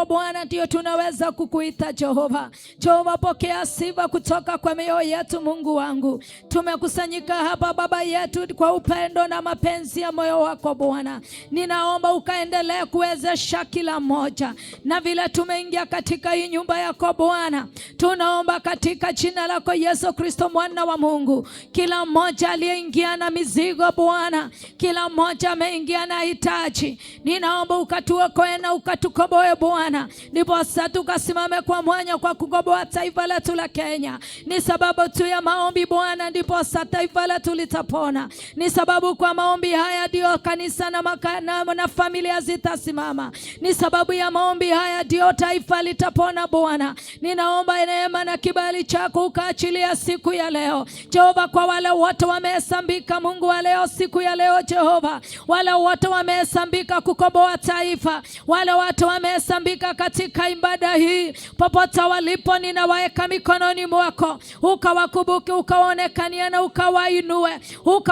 hapo Bwana ndio tunaweza kukuita Jehova. Jehova, pokea sifa kutoka kwa mioyo yetu. Mungu wangu, tumekusanyika hapa Baba yetu kwa upendo na mapenzi ya moyo wako Bwana. Ninaomba ukaendelee kuwezesha kila mmoja, na vile tumeingia katika hii nyumba yako Bwana, tunaomba katika jina lako Yesu Kristo mwana wa Mungu, kila mmoja aliyeingia na mizigo Bwana, kila mmoja ameingia na hitaji, ninaomba ukatuokoe na ukatukomboe Bwana, ndipo sasa tukasimame kwa mwanya kwa kukomboa taifa letu la Kenya. Ni sababu tu ya maombi Bwana, ndipo sasa taifa letu litapona. Ni sababu kwa maombi haya ndio kanisa na familia zitasimama. Ni sababu ya maombi haya ndio taifa litapona Bwana. Ninaomba neema na kibali chako ukaachilia siku ya leo Jehova, kwa wale wote wamehesabika Mungu wa leo, siku ya leo Jehova, wale wote wamehesabika kukomboa taifa, wale watu wamehesabika katika ibada hii, popote walipo ninawaweka mikononi mwako, ukawakumbuke, ukaonekania na ukawainue,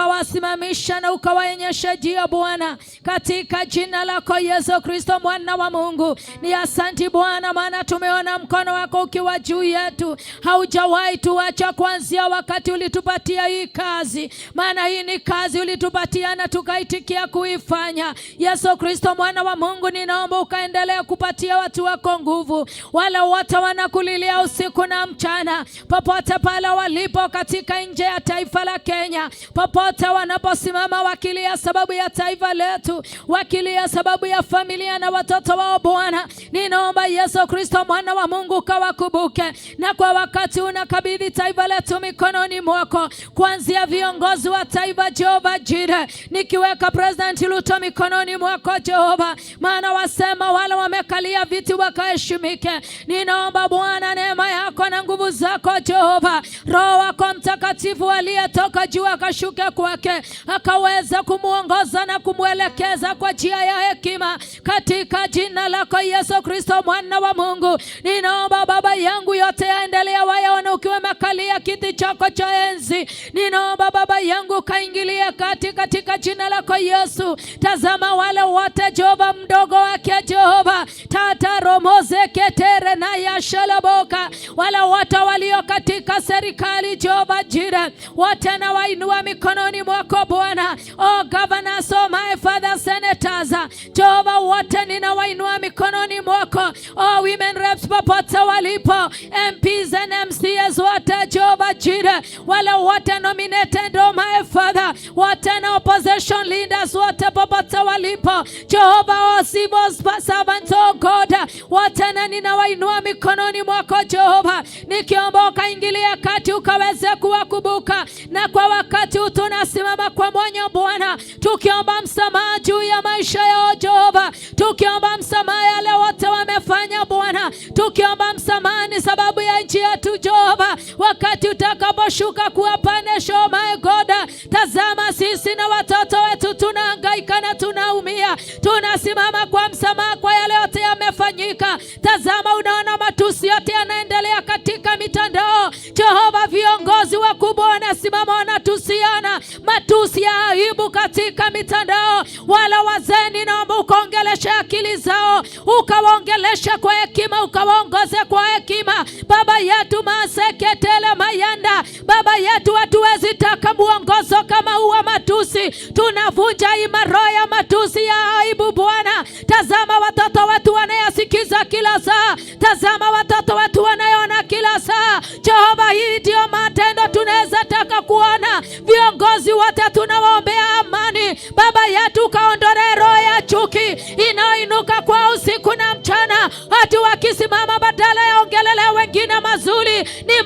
ukawasimamisha na ukawaonyesha njia Bwana, katika jina lako Yesu Kristo mwana wa Mungu. Ni asante Bwana, maana tumeona mkono wako ukiwa juu yetu. Haujawahi tuacha kuanzia wakati ulitupatia hii kazi, maana hii ni kazi ulitupatia na tukaitikia kuifanya. Yesu Kristo mwana wa Mungu, ninaomba ukaendelea kupatia watu wako nguvu, wale wote wanakulilia usiku na mchana, popote pale walipo katika nje ya taifa la Kenya, popote wanaposimama wakilia sababu ya taifa letu, wakilia sababu ya familia na watoto wao Bwana, ninaomba Yesu Kristo mwana wa Mungu ukawakumbuke, na kwa wakati unakabidhi taifa letu mikononi mwako, kuanzia viongozi wa taifa Jehova Jire, nikiweka President Ruto mikononi mwako Jehova, maana wasema wale wamekalia viti wakaheshimike. Ninaomba Bwana neema yako na nguvu zako Jehova, Roho wako Mtakatifu aliyetoka juu akashuke kwake, akaweza kumuongoza na kumwelekeza kwa njia ya hekima, katika jina lako Yesu Kristo mwana wa Mungu. Ninaomba Baba yangu yote yaendelea wayaone ukiwa umekalia kiti chako cha enzi. Ninaomba Baba yangu kaingilie katika jina lako Yesu. Tazama wale wote Jehova, mdogo wake Jehova, tata romoze ketere na yashalaboka, wale wote walio katika serikali Jehova Jire, wote na wainua mikononi mwako Bwana. Oh governors, oh my father, senators Jehova, wote ninawainua mikononi mwako. Oh women reps popote walipo, MPs and MCs wote Jehova Jire, wale wote nominated oh my father, wote na opposition leaders wote popote walipo Jehova, oh civil servants oh God, wote na ninawainua mikononi mwako Jehova, nikiomba ukaingilia kati ukaweze kuwakumbuka, na kwa wakati tunasimama kwa moyo Bwana, tukiomba msamaha juu ya maisha yao Jehova, tukiomba msamaha yale wote wamefanya Bwana, tukiomba msamaha ni sababu ya nchi yetu Jehova, wakati utakaposhuka kuwapanisha oh my God, tazama sisi na watoto wetu tunahangaika na tunaumia, tunasimama kwa msamaha kwa yale yote yamefanyika. Tazama unaona matusi yote yanaendelea katika mitandao Jehova, viongozi wakubwa wanasimama wanatusiana, matusi ya aibu katika mitandao. Wala wazee ninaomba ukaongelesha akili zao, ukawaongelesha kwa hekima, ukawaongoze kwa hekima Baba yetu maseketele mayanda. Baba yetu hatuwezi taka muongozo kama uwa matusi, tunavunja imaroho ya matusi ya aibu Bwana. Tazama watoto wetu wanayasikiza kila saa, tazama watoto wetu wanaona kila saa Jehova, hii ndio matendo tunaweza taka kuona. Viongozi wote tunawaombea amani Baba yetu, kaondolee roho ya chuki inayoinuka kwa usiku na mchana, hatu wakisimama badala ya ongelele wengine mazuri ni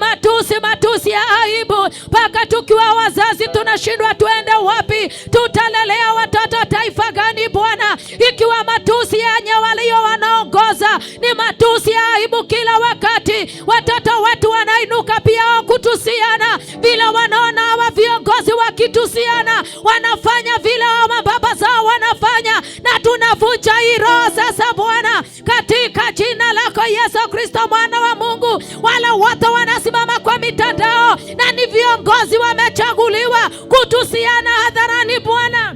matusi ya aibu. Paka tukiwa wazazi tunashindwa tuende wapi, tutalelea watoto taifa gani Bwana, ikiwa matusi ya walio wanaongoza ni matusi ya aibu kila wakati. Watoto wetu wanainuka pia kutusiana, vile wanaona hawa viongozi wakitusiana wanafanya vile hawa baba zao wanafanya, na tunavunja hii roho sasa Bwana, katika jina lako Yesu Kristo mwana wa Mungu. Wala wote wanasimama kwa mitandao na ni viongozi wamechaguliwa kutusiana hadharani Bwana,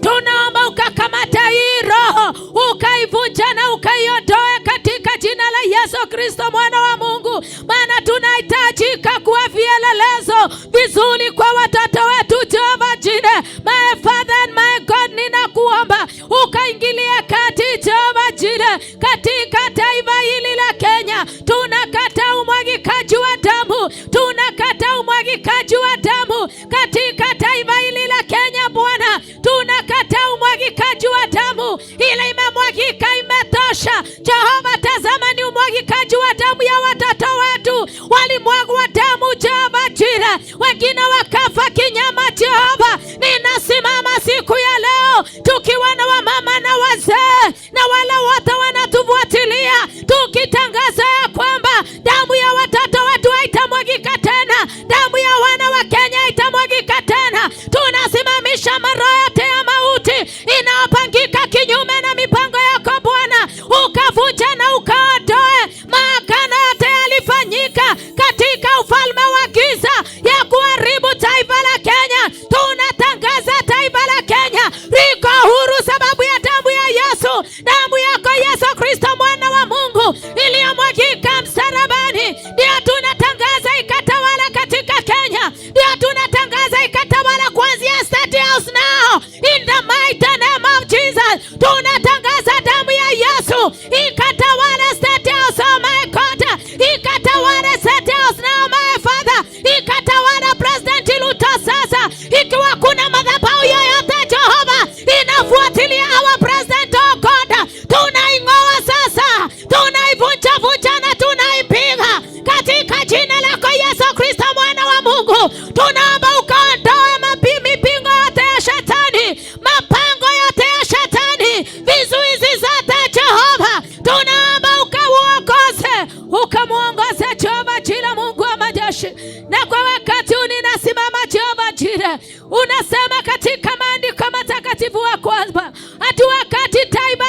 tunaomba ukakamata hata hii roho ukaivunja na ukaiondoe katika jina la Yesu Kristo mwana wa Mungu. Maana tunahitajika kuwa vielelezo vizuri kwa watoto wetu Jehova Jireh. My Father and my God, ninakuomba ukaingilie kati Jehova Jireh katika taifa hili la Kenya. Tunakataa umwagikaji wa damu, tunakataa umwagikaji wa damu katika taifa hili la Kenya Bwana. Tunakataa umwagikaji wa damu, ile imemwagika imetosha. Jehova, tazama ni umwagikaji wa damu ya watoto wetu, walimwagwa damu Jehova Jireh, wengine wakafa kinyama Jehova. Ninasimama siku ya leo tukiwa na wamama na wazee na wale wote wanatufuatilia, tukitangaza ya kwamba damu ya watoto wetu haitamwagika tena, damu ya wana wa Kenya haitamwagika tena. Tunasimamisha maroho yote ya mauti inayopangika kinyume na mipango yako Bwana, ukavunja na ukaondoe maagano yote yalifanyika katika ufalme wa giza ya kuharibu taifa la Kenya. Tunatangaza taifa la Kenya liko huru sababu ya damu ya Yesu, damu yako Yesu Kristo mwana wa Mungu iliyomwagika msalabani. Ndio tunatangaza ikatawala katika Kenya, ndio tunatangaza ikatawala kuanzia State House now in the mighty name of Jesus. Tunatangaza damu ya Yesu ikatawala State House, oh my God, ikatawala State House now my Father, ikatawala President Ruto sasa. Ikiwa kuna madhabahu yoyote Jehova inafuatilia our president, oh God, tunaing'oa sasa, tunaivunja na tunaipiga katika jina lako Yesu Kristo mwana wa Mungu. Tunaomba ukaondoe mipingo yote ya shetani, mapango yote ya shetani, vizuizi zote Jehova. Tunaomba ukamuongoze Jehova Jireh, Mungu wa majeshi. Na kwa wakati ninasimama Jehova Jireh, unasema katika maandiko matakatifu wa kwamba ati wakati taifa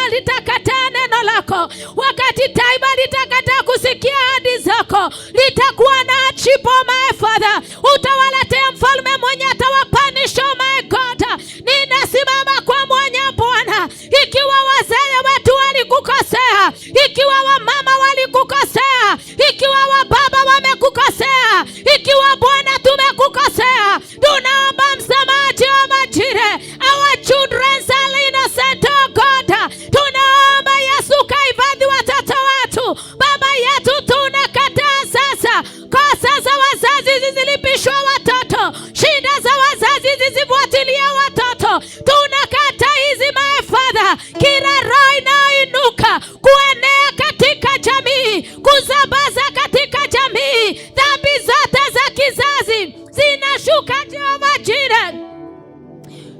litakataa neno lako, wakati taifa litakataa kusikia ahadi zako, litakuwa na achipo my Father. Utawaletea mfalme mwenye atawapanish, oh my God. Ninasimama kwa mwenye Bwana, ikiwa wazee wetu walikukosea, ikiwa wamama walikukosea, ikiwa wababa wamekukosea, ikiwa Bwana tumekukosea, tunaomba msamaha Jehova Jireh. Our children are innocent, oh God. Tunaomba Yesu kahifadhi watoto wetu. Baba yetu, tunakataa sasa kosa za wazazi zizilipishwa watoto, shida za wazazi zizifuatilia watoto. Tunakataa hizi my Father, kila roho inayoinuka kuenea katika jamii, kusambaza katika jamii, dhambi zote za kizazi zinashuka Jehova Jireh.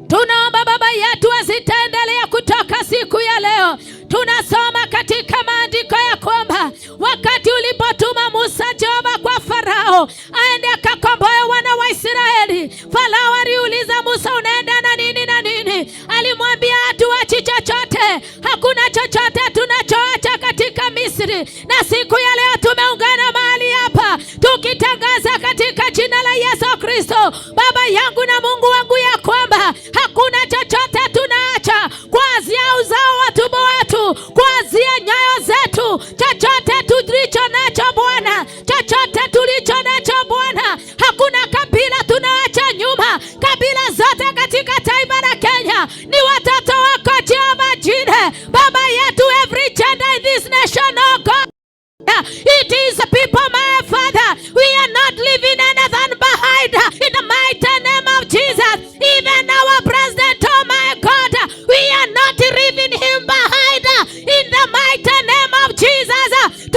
Tunaomba Baba yetu asitaendelea kutoka siku ya leo. Tunasoma katika maandiko ya kwamba wakati ulipotuma Musa Jehova kwa Farao aende akakomboe wana wa Israeli, Farao aliuliza Musa, unaenda na nini na nini? Alimwambia hatuachi chochote, hakuna chochote tunachoacha katika Misri. Na siku ya leo tumeungana mahali hapa tukitangaza katika jina la Yesu Kristo, Baba yangu na Mungu wangu, ya kwamba hakuna chochote tunaacha kuanzia uzao wa tumbo wetu, kuanzia nyayo zetu, chochote tulicho nacho Bwana, chochote tulicho nacho Bwana, hakuna kabila tunaacha nyuma. Kabila zote katika taifa la Kenya ni watoto wako Jehova Jireh. Baba yetu, every gender in this nation, oh God, it is the people, my Father. We are not leaving anything behind. In the mighty name of Jesus, even our president, oh my God, we are not leaving him behind. In the mighty name of Jesus,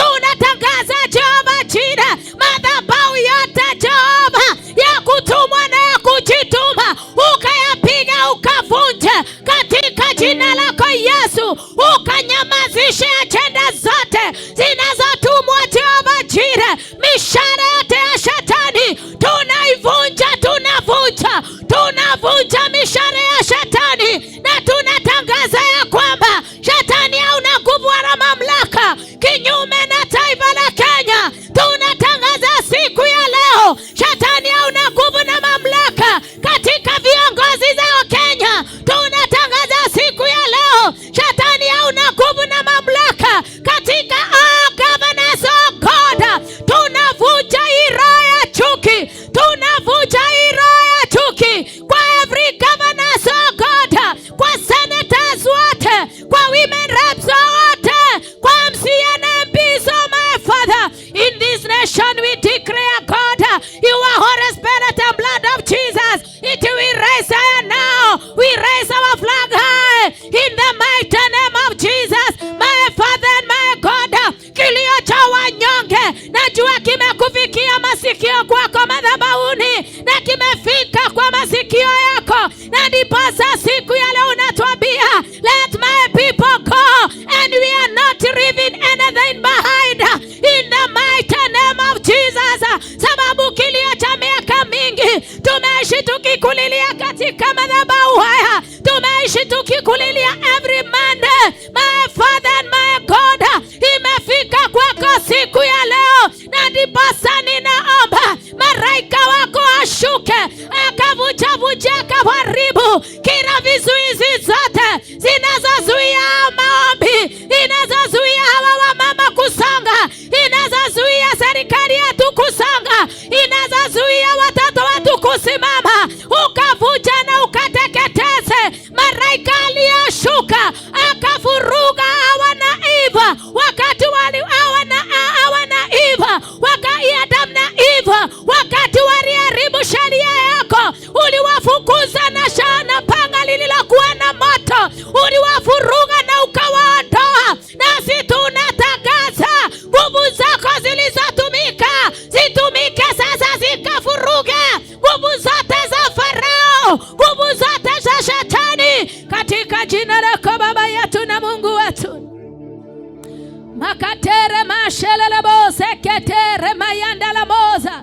Makatere mashelele boze ketere mayandala moza.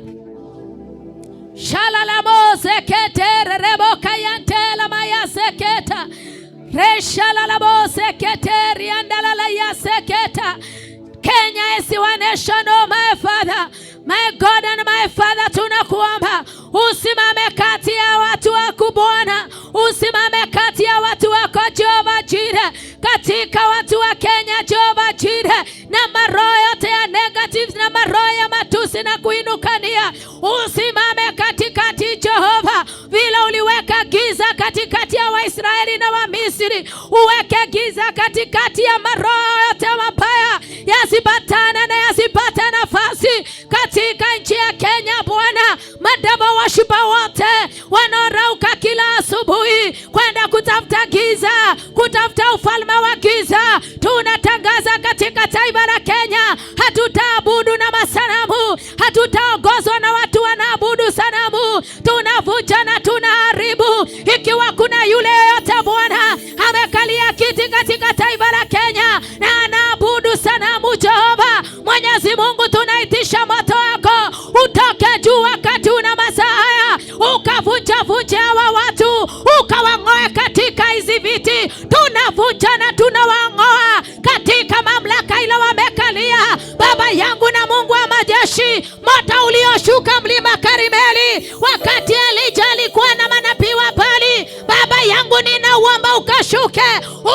Shalala moze ketere reboka yantela mayaseketa. Reshalala boze keteri andala la yaseketa. Kenya is your nation, oh my Father. My God and my Father, tunakuomba usimame kati ya watu wako Bwana, usimame kati ya watu wako Jehova Jireh, katika watu wa Kenya Jehova Jireh, na maroho yote ya negative na maroho ya matusi na kuinukania, usimame katikati Jehova, vile uliweka giza katikati ya Waisraeli na Wamisri, uweke giza katikati ya maroho yote mabaya yasipatana na yasipata nafasi katika nchi ya Kenya Bwana. Madaba washuba wote wanaorauka kila asubuhi kwenda kutafuta giza, kutafuta ufalme wa giza, tunatangaza katika taifa la Kenya, hatutaabudu na masanamu, hatutaongozwa na watu wanaabudu sanamu. Tunavunja na tunaharibu. Ikiwa kuna yule yote Bwana amekalia kiti katika taifa la Kenya na anaabudu sanamu, Jehova Mwenyezi Mungu, tunaitisha moto wako utoke juu wakati una masaa haya, ukavunja hawa watu, ukawang'oe katika hizi viti. Tunavunja na tunawang'oa katika mamlaka ile wamekalia. Baba yangu na Mungu wa majeshi, moto ulioshuka mlima Karmeli wakati Elijah alikuwa na manabii wa Baali, Baba yangu ninauomba ukashuke,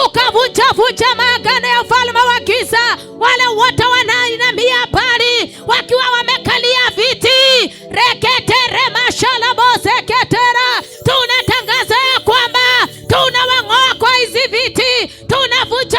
ukavunja maagano ya ufalme wa giza. Wale wote wanainamia Baali wakiwa wamekalia viti, reketere mashala boseketera, tunatangaza ya kwamba tunawang'oa kwa hizi viti. Tunavunja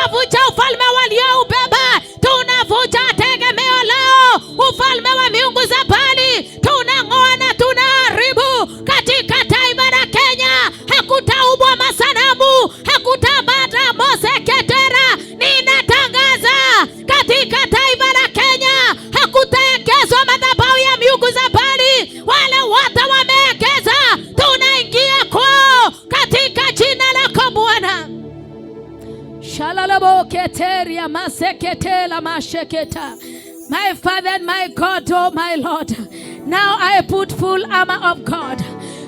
ufalme walioubeba, tunavunja tegemeo lao, ufalme wa miungu za Baali, tunang'oa na tunaharibu katika taifa la Kenya. Hakutaubwa masanamu, hakutabata moseketera. Ninatangaza katika taifa la Kenya hakutaegezwa madhabahu ya miungu za Baali. Wale wote wameegeza, tunaingia kwao katika jina lako Bwana. Shalalabo keteria maseketela masheketa. My Father and my God, oh my Lord, now I put full armor of God.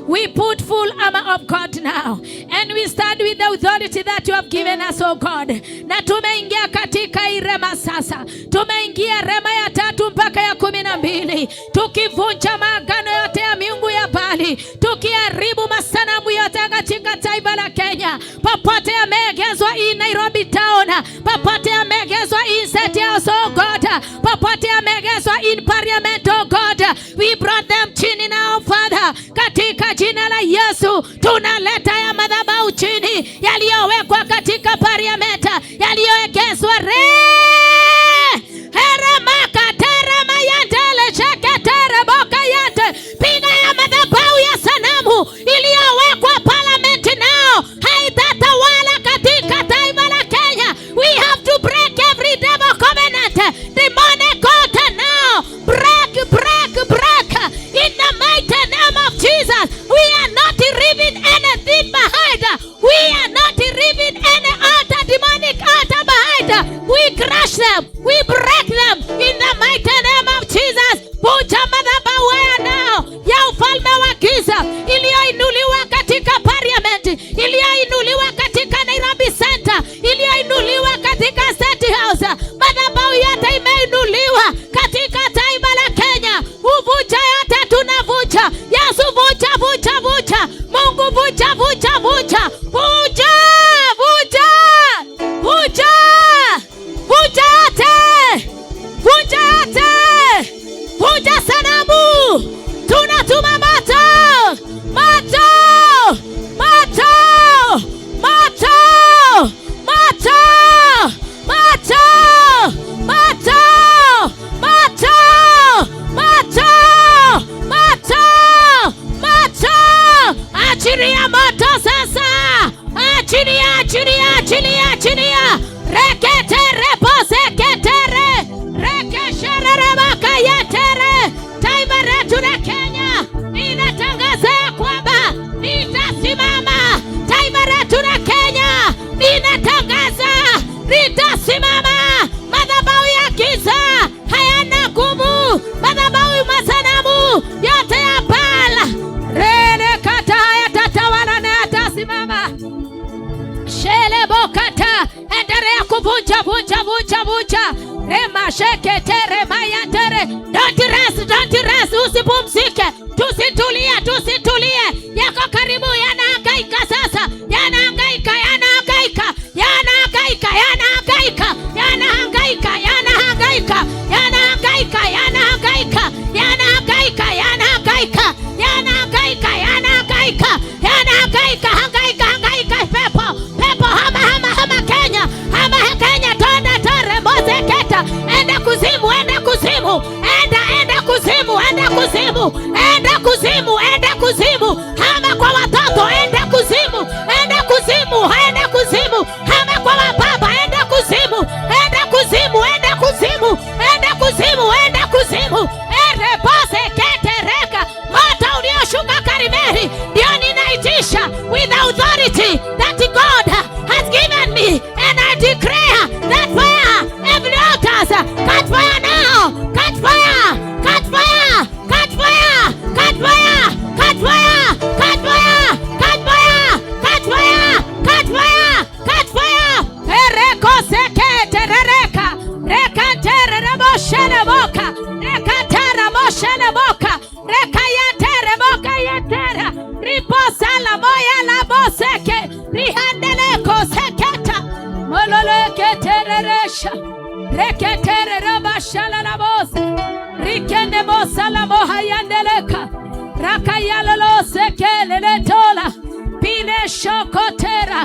We put full armor of God now, and we stand with the authority that you have given us, oh God. Na tumeingia katika irema sasa. Tumeingia rema ya 3 mpaka ya 12, tukivunja maagano yote ya miungu ya Baali, tukiharibu masanamu yote katika taifa la Kenya. Popote yameegezwa in Nairobi town, popote yameegezwa in State House, oh God, popote yameegezwa in Parliament, oh God, we brought them chini now, Father, katika jina la Yesu. Tunaleta ya madhabahu chini yaliyowekwa katika Parliament, yaliyoegezwa piga ya madhabahu ya sanamu iliyowekwa Parliament nao, haitatawala katika taifa la Kenya. We have to break every devil covenant, demonic altar now. Break in the mighty name of Jesus. We are not leaving anything behind. We are not leaving any altar, demonic altar behind. We crush them, we break them in the mighty name of Jesus. Vunja madhabahu nao ya ufalme wa giza iliyoinuliwa katika Parliament, iliyoinuliwa katika Nairobi Center, iliyoinuliwa katika State House. Madhabahu yote imeinuliwa katika taifa la Kenya. Uvunja yote tunavunja. Yesu vunja. Mungu vunja. Vunja sanamu. Rema shekete rema yantere. Don't rest, usipumzike. Tusitulie. Yako karibu yanahangaika sasa. Yanahangaika. Pepo hama Kenya. Kenya tore mozeketa. Enda kuzimu. Hama kwa watoto, enda kuzimu. Hama kwa wababa, enda kuzimu. Erebose ketereka. Moto ulioshuka Karmeli ndio ninaitisha with authority that God has given me, and I declare that fire, every altars, catch fire now. Catch fire. Ereko sekete rereka. Rekantere ramoshene boka. Rekatera moshene boka. Rekayantere boka yetera. Riposala moya la boseke. Rihandeleko seketa. Mololeke tereresha. Reketere rabashala la bose. Rikende mosala moha yandeleka. Rakayalolo sekele letola. Pile shokotera.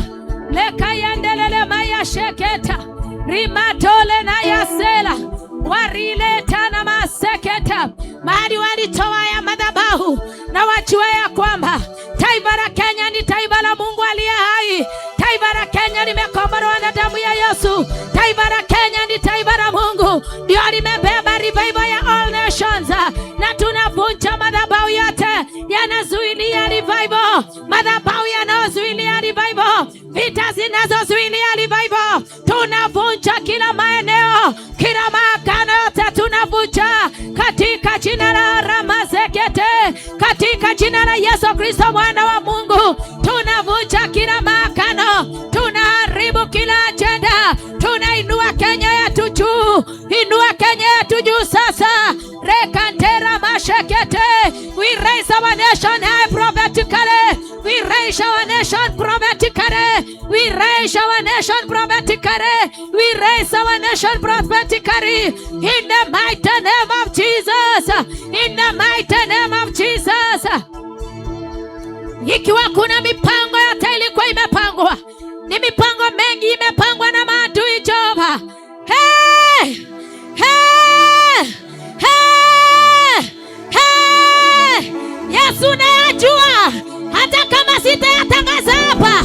Leka yandelele maya sheketa. Rimatole na yasela. Warileta na maseketa. Mahali walitoa ya madhabahu. Na wajua ya kwamba taifa la Kenya ni taifa la Mungu aliye hai. Taifa la Kenya limekombolewa na damu ya Yesu. Taifa la Kenya ni taifa la Mungu. Ndio limebeba revival ya all nations. Na tunavunja madhabahu yote yanazuilia revival. Madhabahu yanazuilia revival. Vita zinazozuilia revival. Tunavunja kila maeneo, kila maagano yote tunavunja katika jina la Ramazekete, katika jina la Yesu Kristo mwana wa Mungu. Tunavunja kila maagano, tunaharibu kila agenda. Tunainua Kenya yetu juu. Inua Kenya yetu juu sasa. Rekantera mashekete. We raise our nation high prophetically. We raise our nation prophetically. We raise our nation prophetically. We raise our nation prophetically. In the mighty name of Jesus. In the mighty name of Jesus. Ikiwa kuna mipango yote ilikuwa imepangwa, ni mipango mengi imepangwa na maadui Jehova. Yesu unayajua, hata kama sitayatangaza hapa,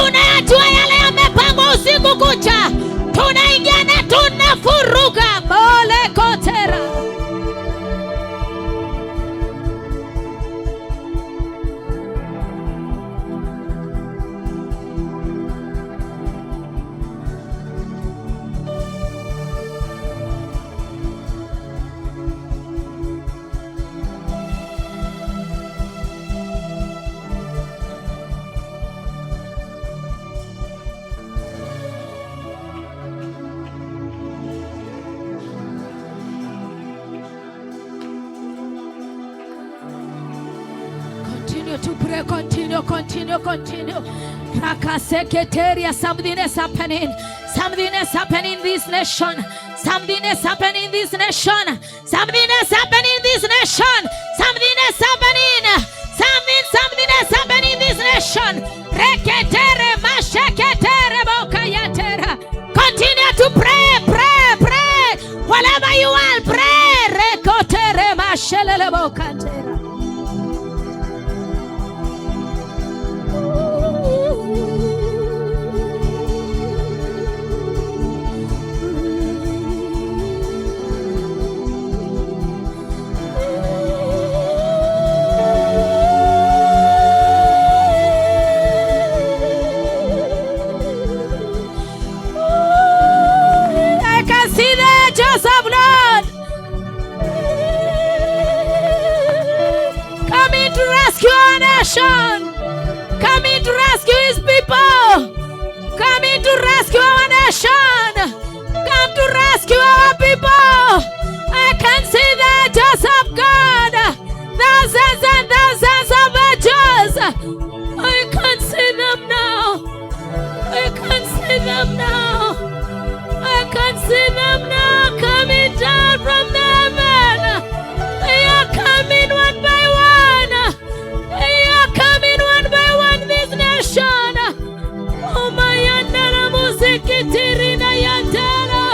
unayajua yale yamepangwa usiku kucha. Tunaingia na tunafuruga mole kotera. To pray, continue. Rakaseketeria, something is happening in this nation. Something is happening in this nation. Something is happening in this nation. Something is happening. Something is happening in this nation. Reketere masheketere bokayatera. Continue to pray. Whatever you want, pray. Rekotere mashelele bokatera. come to rescue our people. I can see the angels of God. Thousands and thousands of angels. I can see them now. I can see them now. I can see them now coming down from the heaven. They are coming one by one. They are coming one by one, this nation. Oh my yandara musiki tirina yandara.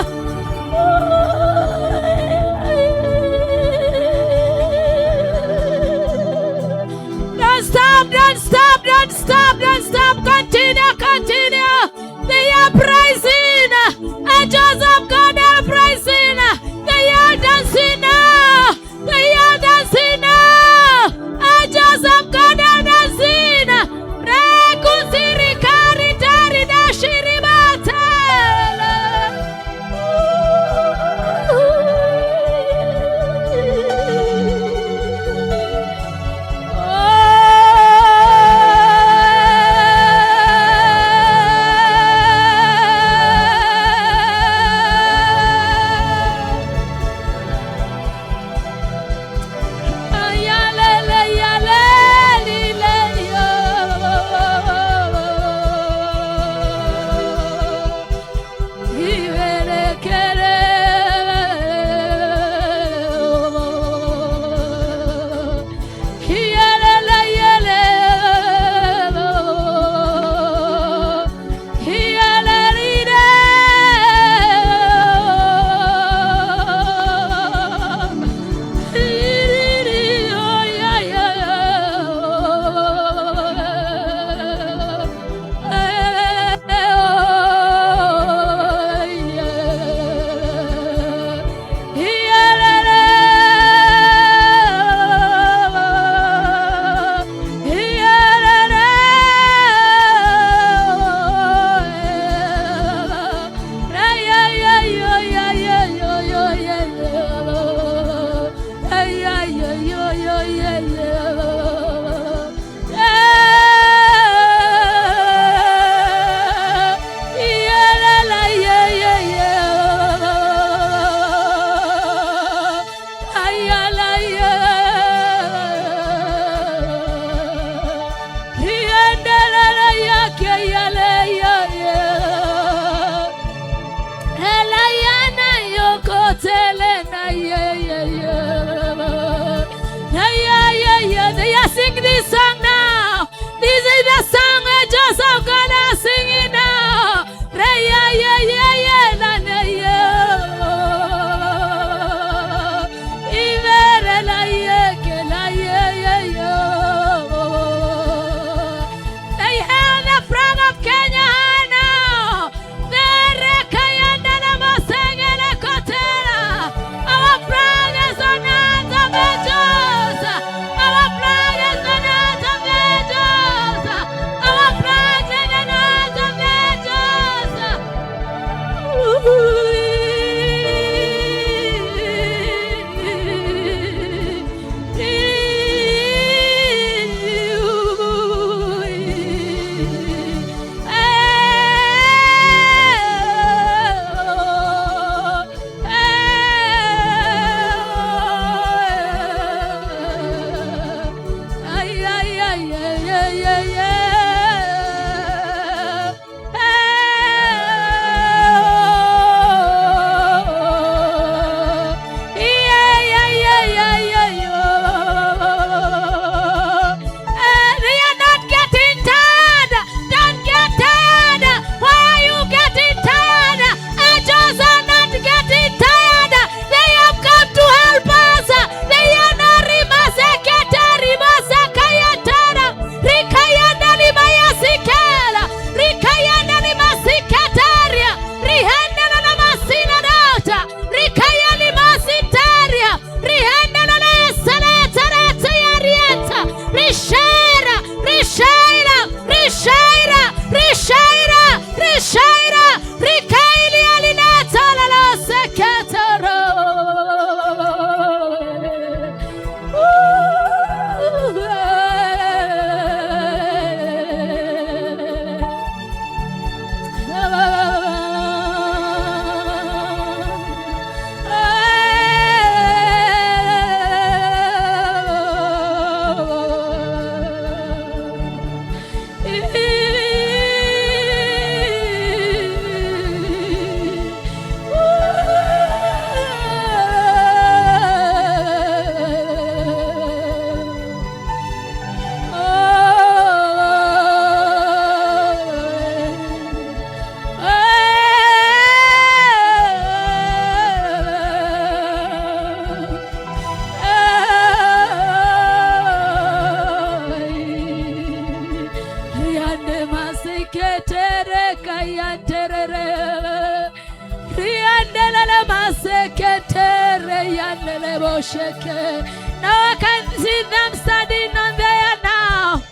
Now I can see them standing on there now,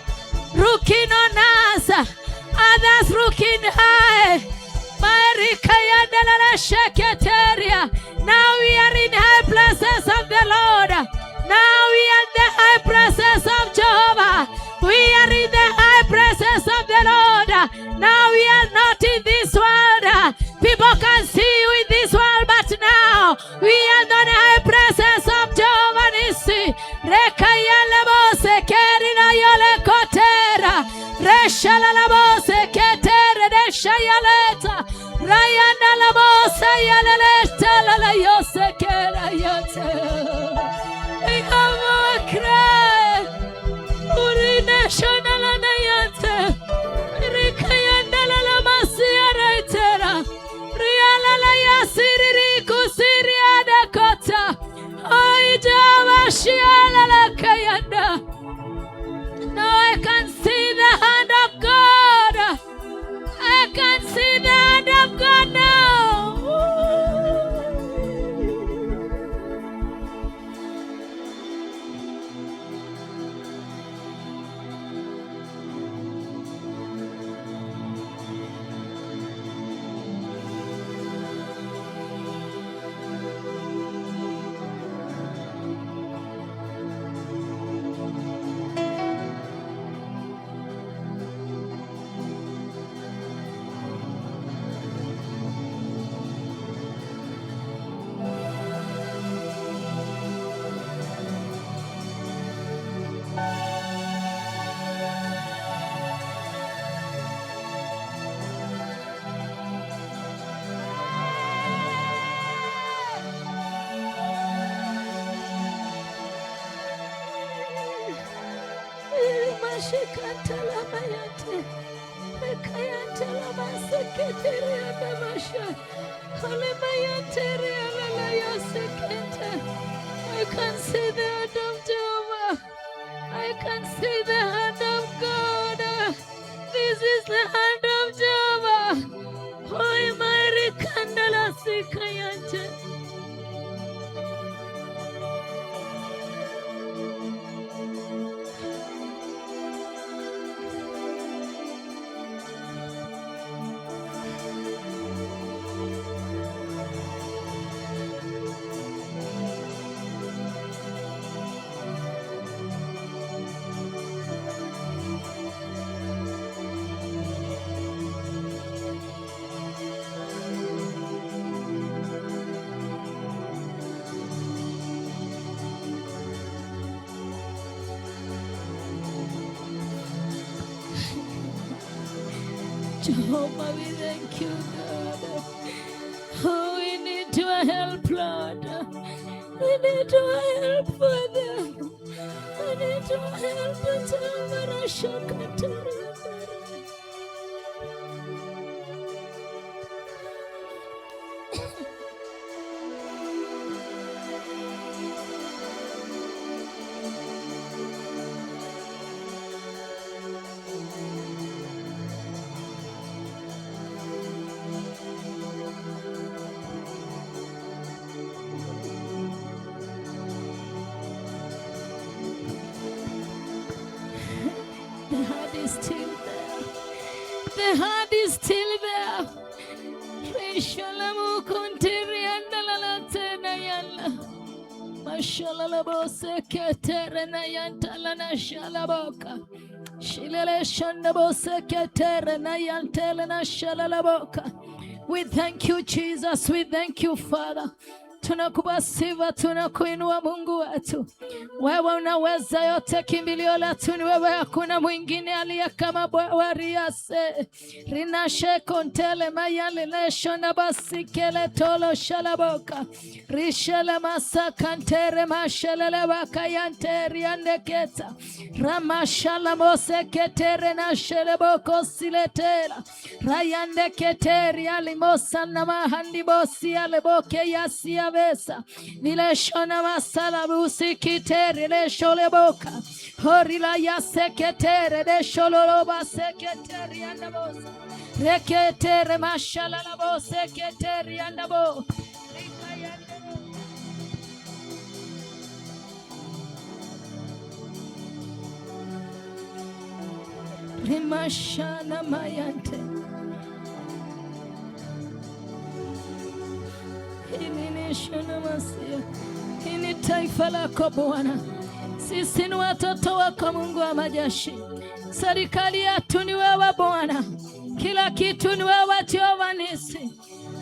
looking on us, others looking high. Now we are in high places of the Lord. Now we are in the high places of Jehovah. We are in the high places of the Lord. Now we are not in this world. People can see you in this world, but now we are in the high places of Jehovah Nissi. Rekayale bose kerina yole kotera. Reshala la bose ketere reshayaleta. Rayana la bose yaleleta la yose kera yote. We have a cry. Urine shana la nayate. Rikayana la masia raitera. Riala la yasiri rikusiri adakota. Oida washiala la kayanda. Now I can see the hand of God. I can see the hand of God now. Shikantala mayate, rekayantala maseketeri anamasha, holy mayanteri alalaya sekete. I can see the hand of Jehovah. I can see the hand of God. This is the hand of Jehovah. Hoy mari kandala sikayante. Jehovah, we thank you, God. Oh, we need your help, Lord. We need your help, Father. We need your help, Jehovah. The heart is still there. The heart is still there. Rishalamu kuntiri andalala tena yalla. Mashalala bose ketere na yantala na shalaboka. Shilele shanda bose ketere na yantala na shalalaboka. We thank you, Jesus. We thank you, Father. Tunakubasiva, tunakuinua Mungu wetu. Wewe unaweza yote, kimbilio letu ni wewe, hakuna mwingine aliye kama wewe. Riase rinashe kontele mayale lesho na basikele tolo shalaboka rishele masakantere mashelele bakayanteri andeketa ramashala mose ketere na sheleboko siletela rayande keteri alimosa na mahandi bosi aleboke yasia vesa nileshona masala busikiteri leshole boka horila yaseketere leshololoba seketeri andabosa reketere mashala labo seketeri andabo rimashana mayante. Hii ni taifa lako Bwana. Sisi ni watoto wako Mungu wa majeshi. Serikali yetu ni wewe Bwana. Kila kitu ni wewe Jehova Nisi.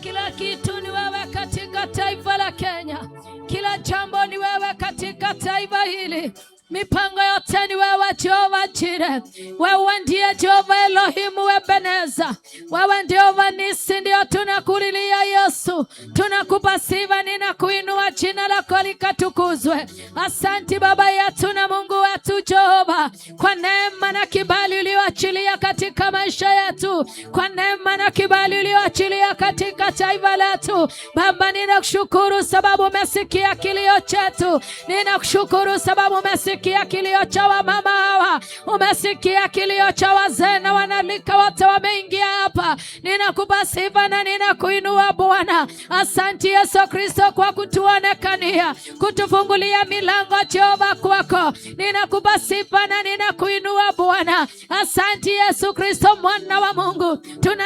Kila kitu ni wewe katika taifa la Kenya. Kila jambo ni wewe katika taifa hili. Mipango yote ni wewe Jehova Jireh. Wewe ndiye Jehova Elohimu Ebeneza. Wewe ndiye Jehova Nisi, ndio tunakulilia Yesu. Tunakupa sifa, ninakuinua, jina lako likatukuzwe. Asante Baba yetu na Mungu wetu Jehova, kwa neema na kibali ulioachilia katika maisha yetu, kwa neema na kibali ulioachilia katika taifa letu. Baba, ninakushukuru sababu umesikia kilio chetu. Ninakushukuru sababu umesikia kilio cha mama hawa. Umesikia kilio cha wazee na wanalika wote wameingia hapa. Ninakupa sifa na ninakuinua Bwana. Asante Yesu Kristo kwa kutuonekania, kutufungulia milango Jehova kwako. Ninakupa sifa na ninakuinua Bwana. Asante Yesu Kristo mwana wa Mungu.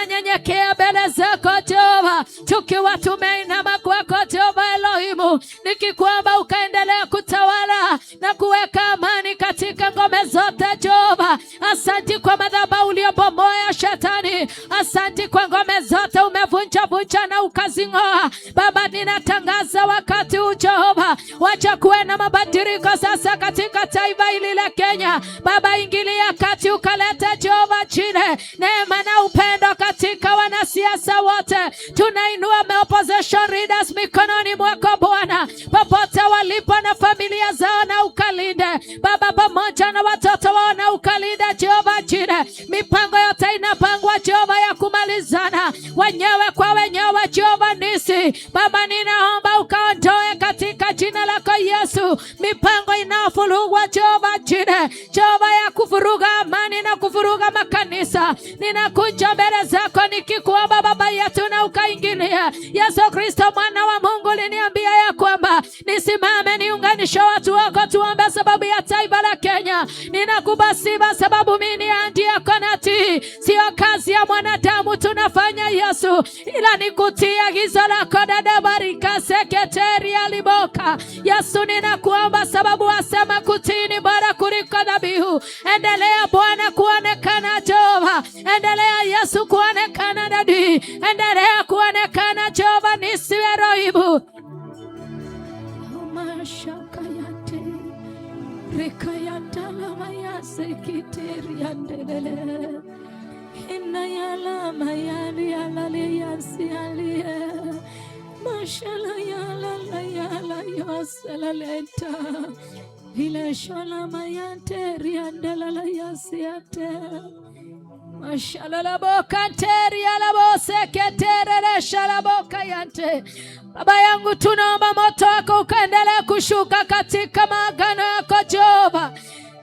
Tunanyenyekea mbele zako Jehova, tukiwa tumeinama kwako Jehova Elohimu, nikikuomba ukaendelea kutawala na kuweka amani katika ngome zote Jehova. Asante kwa madhabahu uliyobomoa Shetani. Asante kwa ngome zote umevunja na ukazing'oa. Baba, ninatangaza wakati huu Jehova, wacha kuwe na mabadiliko sasa katika taifa hili la Kenya. Baba, ingilia kati ukaleta Jehova Jireh neema na upendo katika wanasiasa wote. Tunainua opposition leaders mikononi mwako Bwana, popote walipo na familia zao na ukalinde Baba, pamoja na watoto wao na ukalinde Jehova Jireh. Mipango yote inapangwa Jehova ya kumalizana wenyewe kwa wenyewe Jehova Nisi. Baba, ninaomba ukaondoe katika jina lako Yesu mipango inafurugwa Jehova Jireh, Jehova ya kufuruga amani na kufuruga makanisa. Ninakuja mbele zako nikikuomba Baba yetu na ukaingilia. Yesu Kristo mwana wa Mungu liniambia ya kwamba nisimame niunganishe watu wako tuombe sababu ya taifa la Kenya. Ninakupa sifa sababu mimi ndiye konati. Sio kazi ya mwanadamu tunafanya Yesu, ila nikutia agizo lako dada barika sekretari Liboka. Yesu, ninakuomba sababu wasema kutii ni bora kuliko dhabihu. Endelea Bwana kuonekana Jehova. Endelea Yesu kuonekana dadi. Endelea kuonekana Jehova Nisi Elohimu. Mashaka yate rekayata la mayase kiteri yandelele inayala mayali alali yasiali mashala yala yoselaleta ile shala mayante riandala yasiate mashala la boka teri ala bose ketere shala boka yante. Baba yangu, tunaomba moto wako ukaendelea kushuka katika maagano yako Jehova.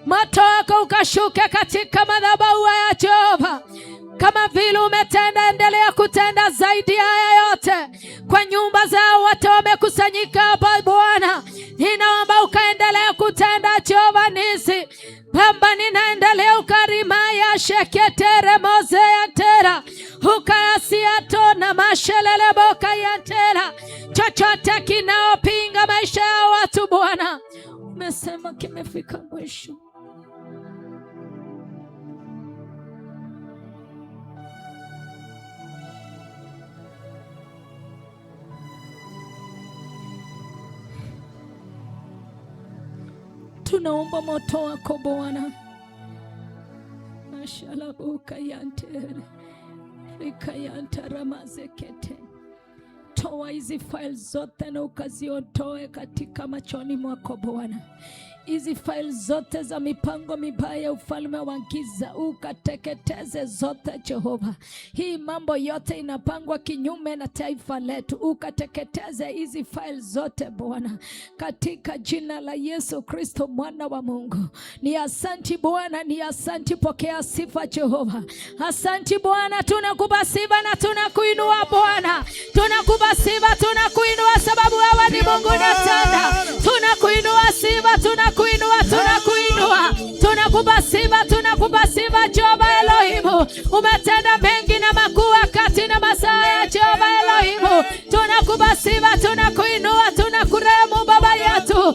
Moto wako ukashuke katika madhabahu ya Jehova. Kama vile umetenda, endelea kutenda zaidi haya yote kwa nyumba zao wote wamekusanyika hapa Bwana. Ninaomba ukaendelea kutenda Jehova Nisi. Baba, ninaendelea ukarima ya sheketere moze ya tera ukayasiato na mashelele boka ya tera. Chochote kinaopinga maisha ya watu Bwana, umesema kimefika mwisho. Tunaomba moto wako Bwana. Mashalabuka yantere ikayantara mazekete. Toa hizi files zote na ukaziondoe katika machoni mwako Bwana. Hizi files zote za mipango mibaya ya ufalme wa giza ukateketeze zote Jehova. Hii mambo yote inapangwa kinyume na taifa letu, ukateketeze hizi files zote Bwana, katika jina la Yesu Kristo mwana wa Mungu. Ni asanti Bwana, ni asanti, pokea sifa Jehova. Asanti Bwana, tunakupa sifa na tunakuinua Bwana. Tunakupa sifa, tunakuinua sababu wewe ni Mungu unatenda. Tunakuinua sifa, tunakuinua. Tunakupa sifa Jehova Elohim. Umetenda mengi na makuu wakati na masaa ya Jehova Elohimu. Tunakubasiba, tunakuinua, tunakurehemu Baba yetu.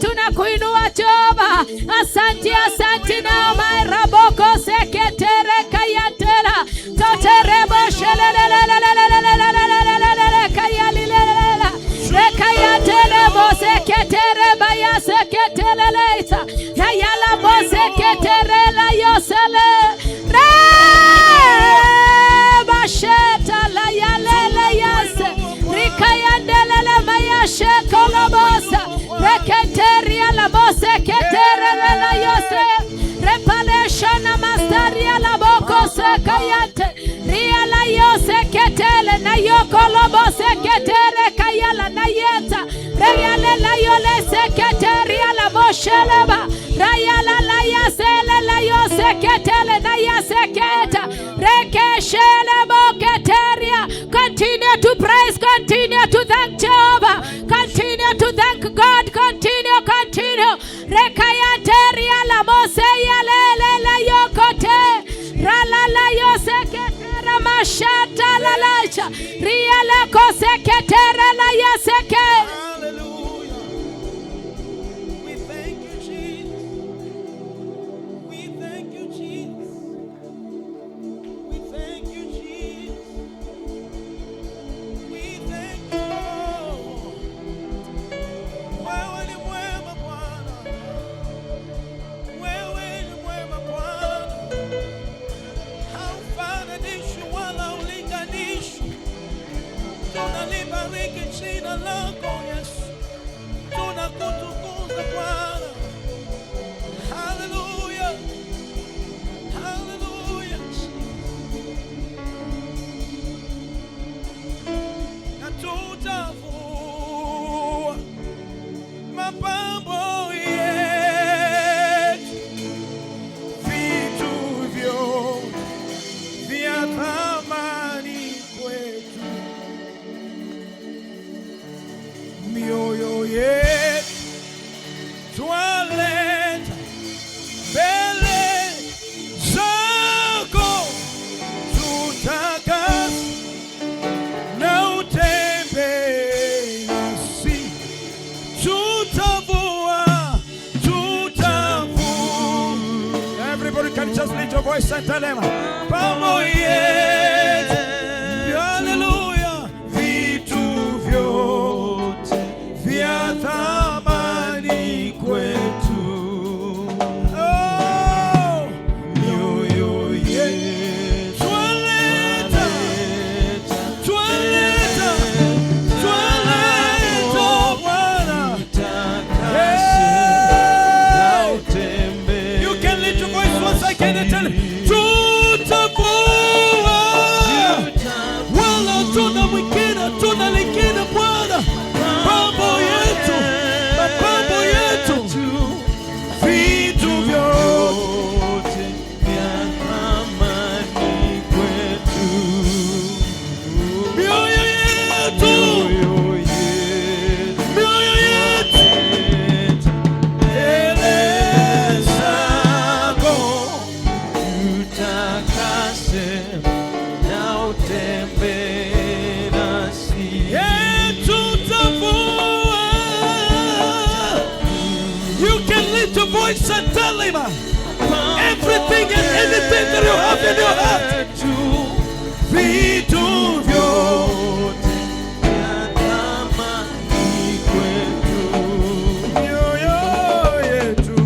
Tunakuinua Jehova. Asante, asante na mairaboko seketere kayatera. Toterebo shelelelelelelelelelelelelelele kayalilelela. Rekayatele boseketere bayaseketeleleita. Yayala boseketere la yosele. Basheta la yalele yase. Rikayandelele mayashe kolobosa. Reketeria la boseketere la yose. Repaleshana mastaria la boko sekayate. Ria la yose ketele na yokolobo seketere kayala na yeta. Rayale la yole seketeria la bosheleba. Rayala la yasele la yose ketele na yaseketa. Rekeshele boketeria. Continue to praise, continue to thank Jehovah, continue to thank God, continue. Rekayateria la moseya lele la yokote. Rala la yoseketera mashata la lacha. Ria la koseketera la yaseke. Hallelujah. We thank you, Jesus. We thank you, Jesus. We thank you, Jesus. We thank you, Lord. Wewe ni mwema Bwana. Wewe ni mwema Bwana. Haufananishwi wala ulinganishwi. Tunalibariki jina lako Yesu. Tunakutukuza Bwana. Hallelujah. Hallelujah. Na tutavua mapambo yetu, vitu vyote vya thamani kwetu, mioyo yetu twaleta mbele zako, tutakase na utembee nasi, tutavua. Everybody can just lift your voice and tell him, mapambo yetu, hallelujah, vitu vyote vya thamani kwetu, oh, mioyo yetu twaleta Bwana. You can lift your voice once again and tell him, tutavua, wala tuna mwingine, tuna lingine Bwana. Mapambo yetu, vitu vyote vya thamani kwetu, mioyo yetu mbele zako, tutakase na utembee nasi, tutavua. You can lift your voice and tell him everything and anything that you have in your heart. Vitu vyote vya thamani kwetu, mioyo yetu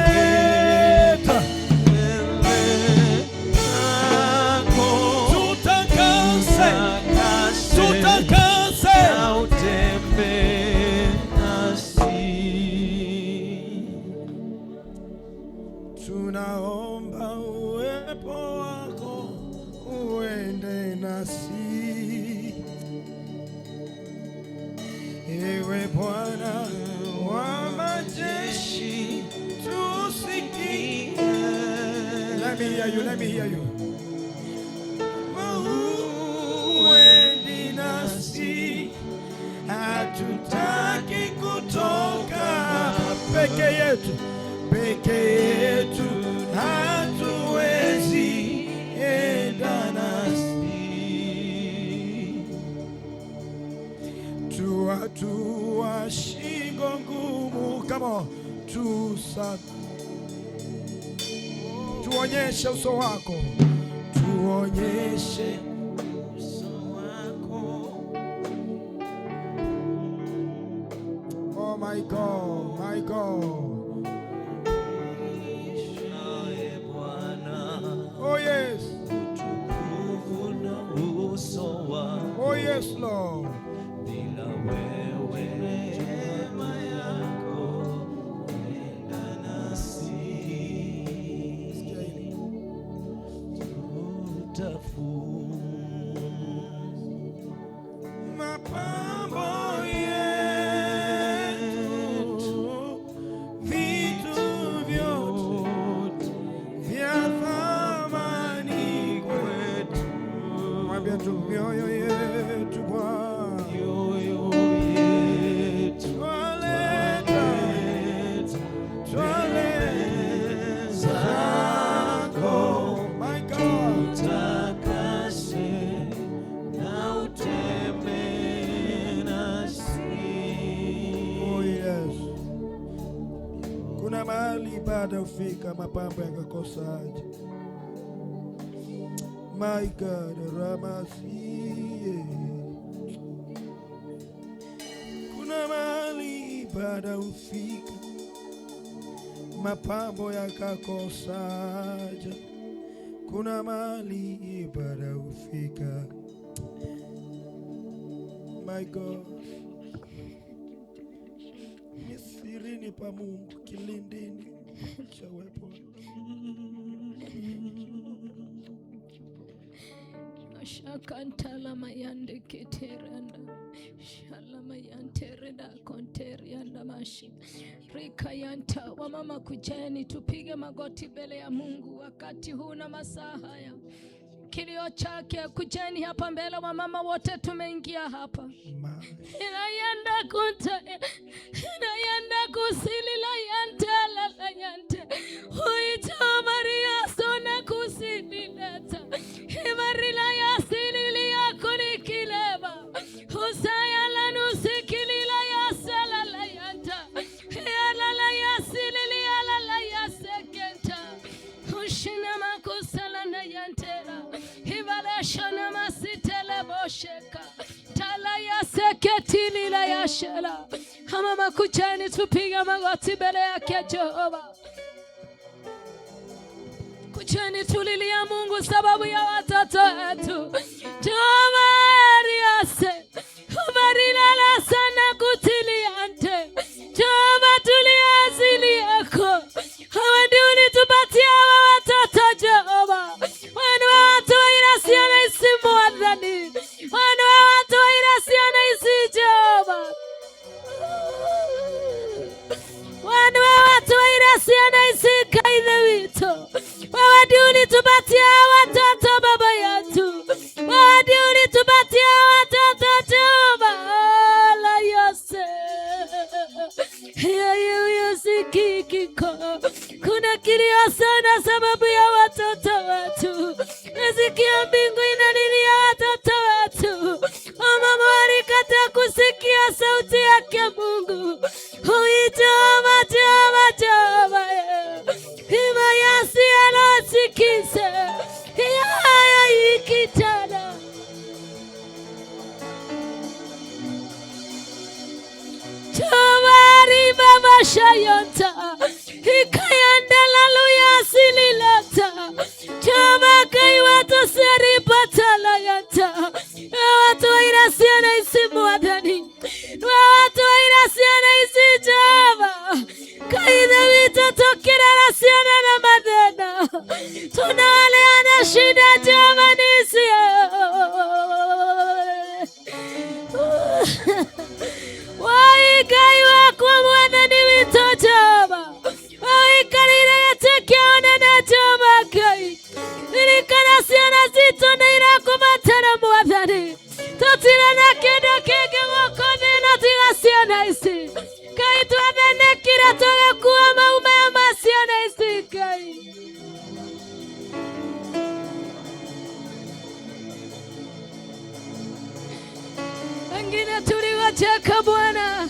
twaleta mbele zako, tutakase na utembee nasi. Tunaomba uwepo wako uende nasi, ewe Bwana wa majeshi, tusikie. Let me hear you. Uendi nasi, hatutaki kutoka peke yetu. watu wa shingo ngumu. Come on. Tuonyeshe uso wako. Tuonyeshe uso wako. Oh my God, my God. Oh yes. Oh yes, Lord. Bila wewe neema yako enda nasi. Mapambo yetu, vitu vyote vya thamani kwetu. Mwambie tu mioyo yetu Bwana, mioyo yetu twaleta zako. My God, takase na utembee nasi. Oh yes. Kuna mahali baada ufika mapambo yakakosaje. My God, Ramasi. Kuna mahali baada ufika mapambo yakakosaje. Kuna mahali baada ufika. My God. Misirini pa Mungu, kilindini cha uwepo. Shakantala mayande keteranda shalama yantereda konterianda mashi rika yanta. Wamama kujeni tupige magoti mbele ya Mungu wakati huu na masaa haya. Kilio chake kujeni hapa mbele. Wamama wote tumeingia hapa. Inayanda kunta inayanda kusili la yanta la yante huita Maria sona kusili leta Imarila ya silili ya kunikileba Husaya la nusikilila ya sala la yanta Yala la ya silili ya la ya sekenta Hushina makusala na yantera Hivala shana masitele bosheka Tala ya seketili la ya shela. Hama makuchani tupiga magoti mbele yake Jehova. Kucheni tulilia Mungu sababu ya watoto wetu. Jehova ariase umarilala sana kutiliante. Jehova tuliazili yako. Hawa ndio ulitupatia hawa watoto Jehova. Wanu wa watu wa irasia na isi mwadhani. Wanu wa watu wa irasia na isi Jehova. Wanu wa watu wa irasia na isi kaidha wito. Wawadi ulitupatia watoto baba yetu. Wawadi ulitupatia watoto Jehova. La yose ya sikikiko. Kuna kilio sana sababu ya watoto wetu. Nasikia mbingu inalilia watoto wetu. Mama walikata kusikia sauti yake Mungu. Huitoma Jehova Jehova. Hima yasi alosikise. Hiyaya ikitana. Jomari mama shayonta. Hikayanda laluya sililata. Joma kaiwato seripata la yanta. Watu wa irasia na isimu wadhani. Watu wa irasia na isi Joma. Kaida wito tokira rasiana na madena. Tunawaleana shida Joma nisia. Waikai wako mwana ni wito Joma. Waikarire yateke ona na Joma kai. Nilikarasiana zito na irakumatana mwadhani. Totira na keda kege wakone na tirasiana isi. Kai tuadhene kira toge kuwa maume amasiana isi kai. wengine tuliwacheka Bwana,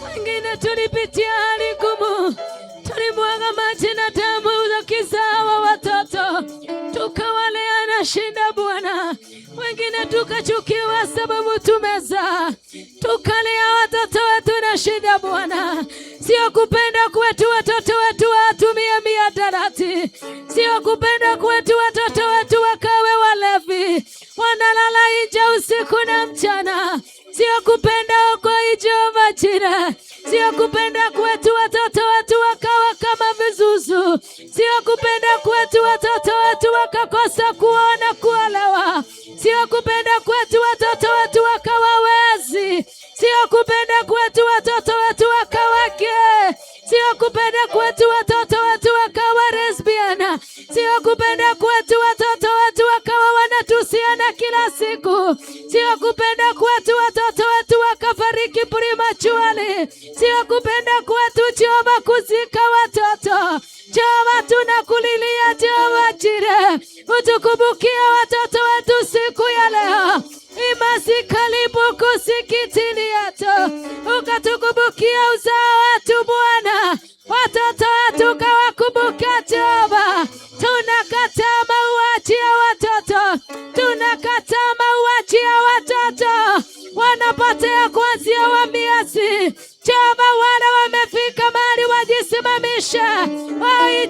wengine tulipitia hali ngumu, tulimwaga maji na damu tukizawa watoto, tukawalea na shida Bwana. Wengine tukachukiwa sababu tumezaa, tukalea watoto wetu na shida Bwana. Sio kupenda kwetu watoto wetu watumie mihadarati, sio kupenda kwetu watoto wetu wakawe walevi, wanalala nje usiku na mchana. Sio kupenda uko Jehova Jireh, sio kupenda kwetu watoto wetu wakawa kama vizuzu, sio kupenda kwetu watoto wetu wakakosa kuona kuelewa, sio kupenda kwetu watoto wetu wakawa wezi, sio kupenda kwetu watoto wetu wakawa gay, sio kupenda kwetu watoto wetu wakawa lesbiana, sio kupenda kwetu watoto wetu wakawa wanatusiana kila siku, sio kupenda kwetu watoto wetu wakafariki prematurely, sio kupenda kwetu Jehova kuzika watoto. Jehova tunakulilia Jehova Jireh, utukumbukie watoto wetu siku ya leo. Imasi karibu kusikitini yetu, ukatukumbukia uzao wetu Bwana, watoto wetu kawakumbuka Jehova. Tunakataa mauaji ya watoto, tunakataa mauaji ya watoto, wanapotea kuanzia wa miezi. Jehova, wale wamefika mahali wajisimamisha.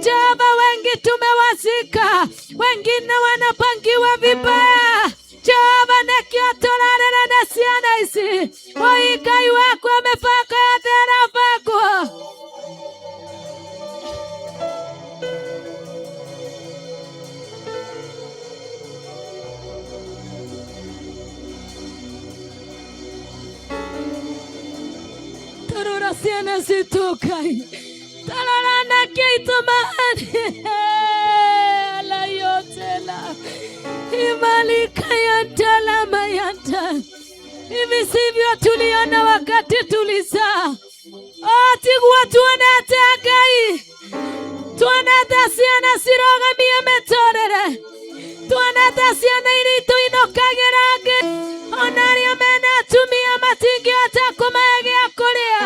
Jehova, wengi tumewazika, wengine wanapangiwa vibaya. Jehova, nekiotolale na siana isi Ngai wako amefaka yathera vako. Tarora siana situkai, tarara keito mahani la yotela imalika yantala mayanta. Hivi sivyo tuliona wakati tulizaa. Tigwa tuonete Ngai, tuonete siana siroga mie metorere, tuonete siana iritu inokagera Ngai, onari amena tumia matingi atakumege akulia.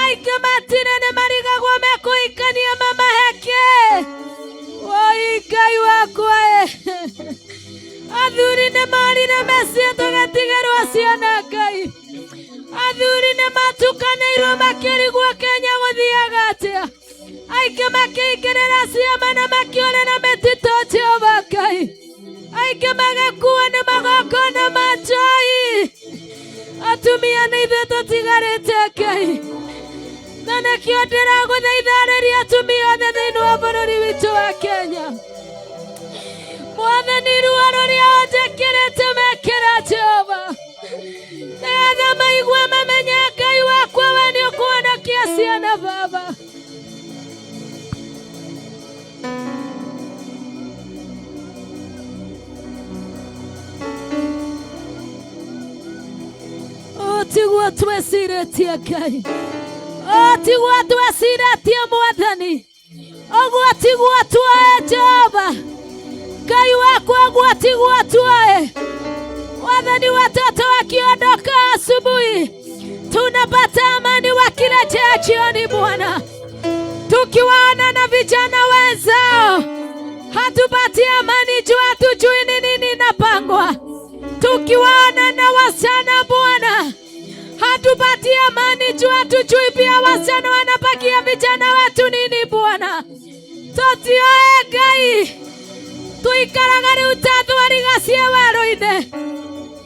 Aike matinene mariga gwame kuikania mama heke. Ngai wakwa athuri ne mari na mesia tugatigerwa ciana Ngai, athuri ne matukanĩirwo makĩrigwo Kenya gũthiaga atĩa, aingĩ makĩingĩrĩra ciama na makĩorera mĩtitũ Jehova Ngai, aingĩ magĩkuo nĩ magongona ma njoi. Atumia nĩ ithuĩ tũtigarĩte Ngai, na nĩkĩo ndĩragũthaitharĩria atumia othe thĩinĩ wa bũrũri witũ wa Kenya. Mwathani ruo rũrĩa ũnjĩkĩrĩte mekĩra Jehova, nĩgetha maigua mamenye Ngai wakwa we nĩ ũkũhonokia ciana Baba. Tiguo twĩcirĩtie Ngai, tiguo twĩcirĩtie Mwathani, ũguo tiguo tuoe Jehova. Ngai wakwa guo tiguo tuoe. Mwathani, watoto wakiondoka asubuhi, tunapata amani wakirejea jioni Bwana. Tukiwaona na vijana wenzao, hatupati amani juu hatujui ni nini inapangwa. Tukiwaona na wasichana Bwana, hatupati amani juu hatujui pia wasichana wanapakia vijana wetu nini Bwana. Tutioe Ngai, tuikaraga riu ta thwarigacie werũ-inĩ,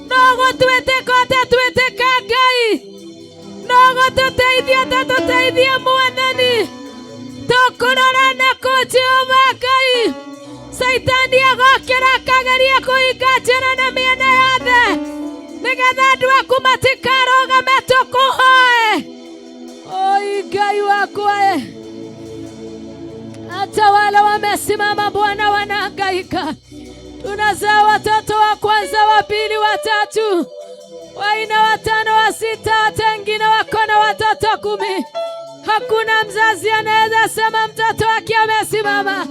no gũtwĩtĩka ũtatwĩtĩka Ngai, no gũtũteithia ũtatũteithia Mwathani. Tũkũrora nakũ Jehova Ngai, Saitani agokĩra akageria kũhinga njĩra na mĩena yothe, nĩgetha andũ aku matikarũgame tũkũhoe. Ngai wakwa, hata wale wamesimama Bwana wanahangaika. Tunazaa watoto wa kwanza, wa pili, wa tatu, wa nne, wa tano, wa sita, hata wengine wako na watoto 10. Hakuna mzazi anaweza sema mtoto wake amesimama.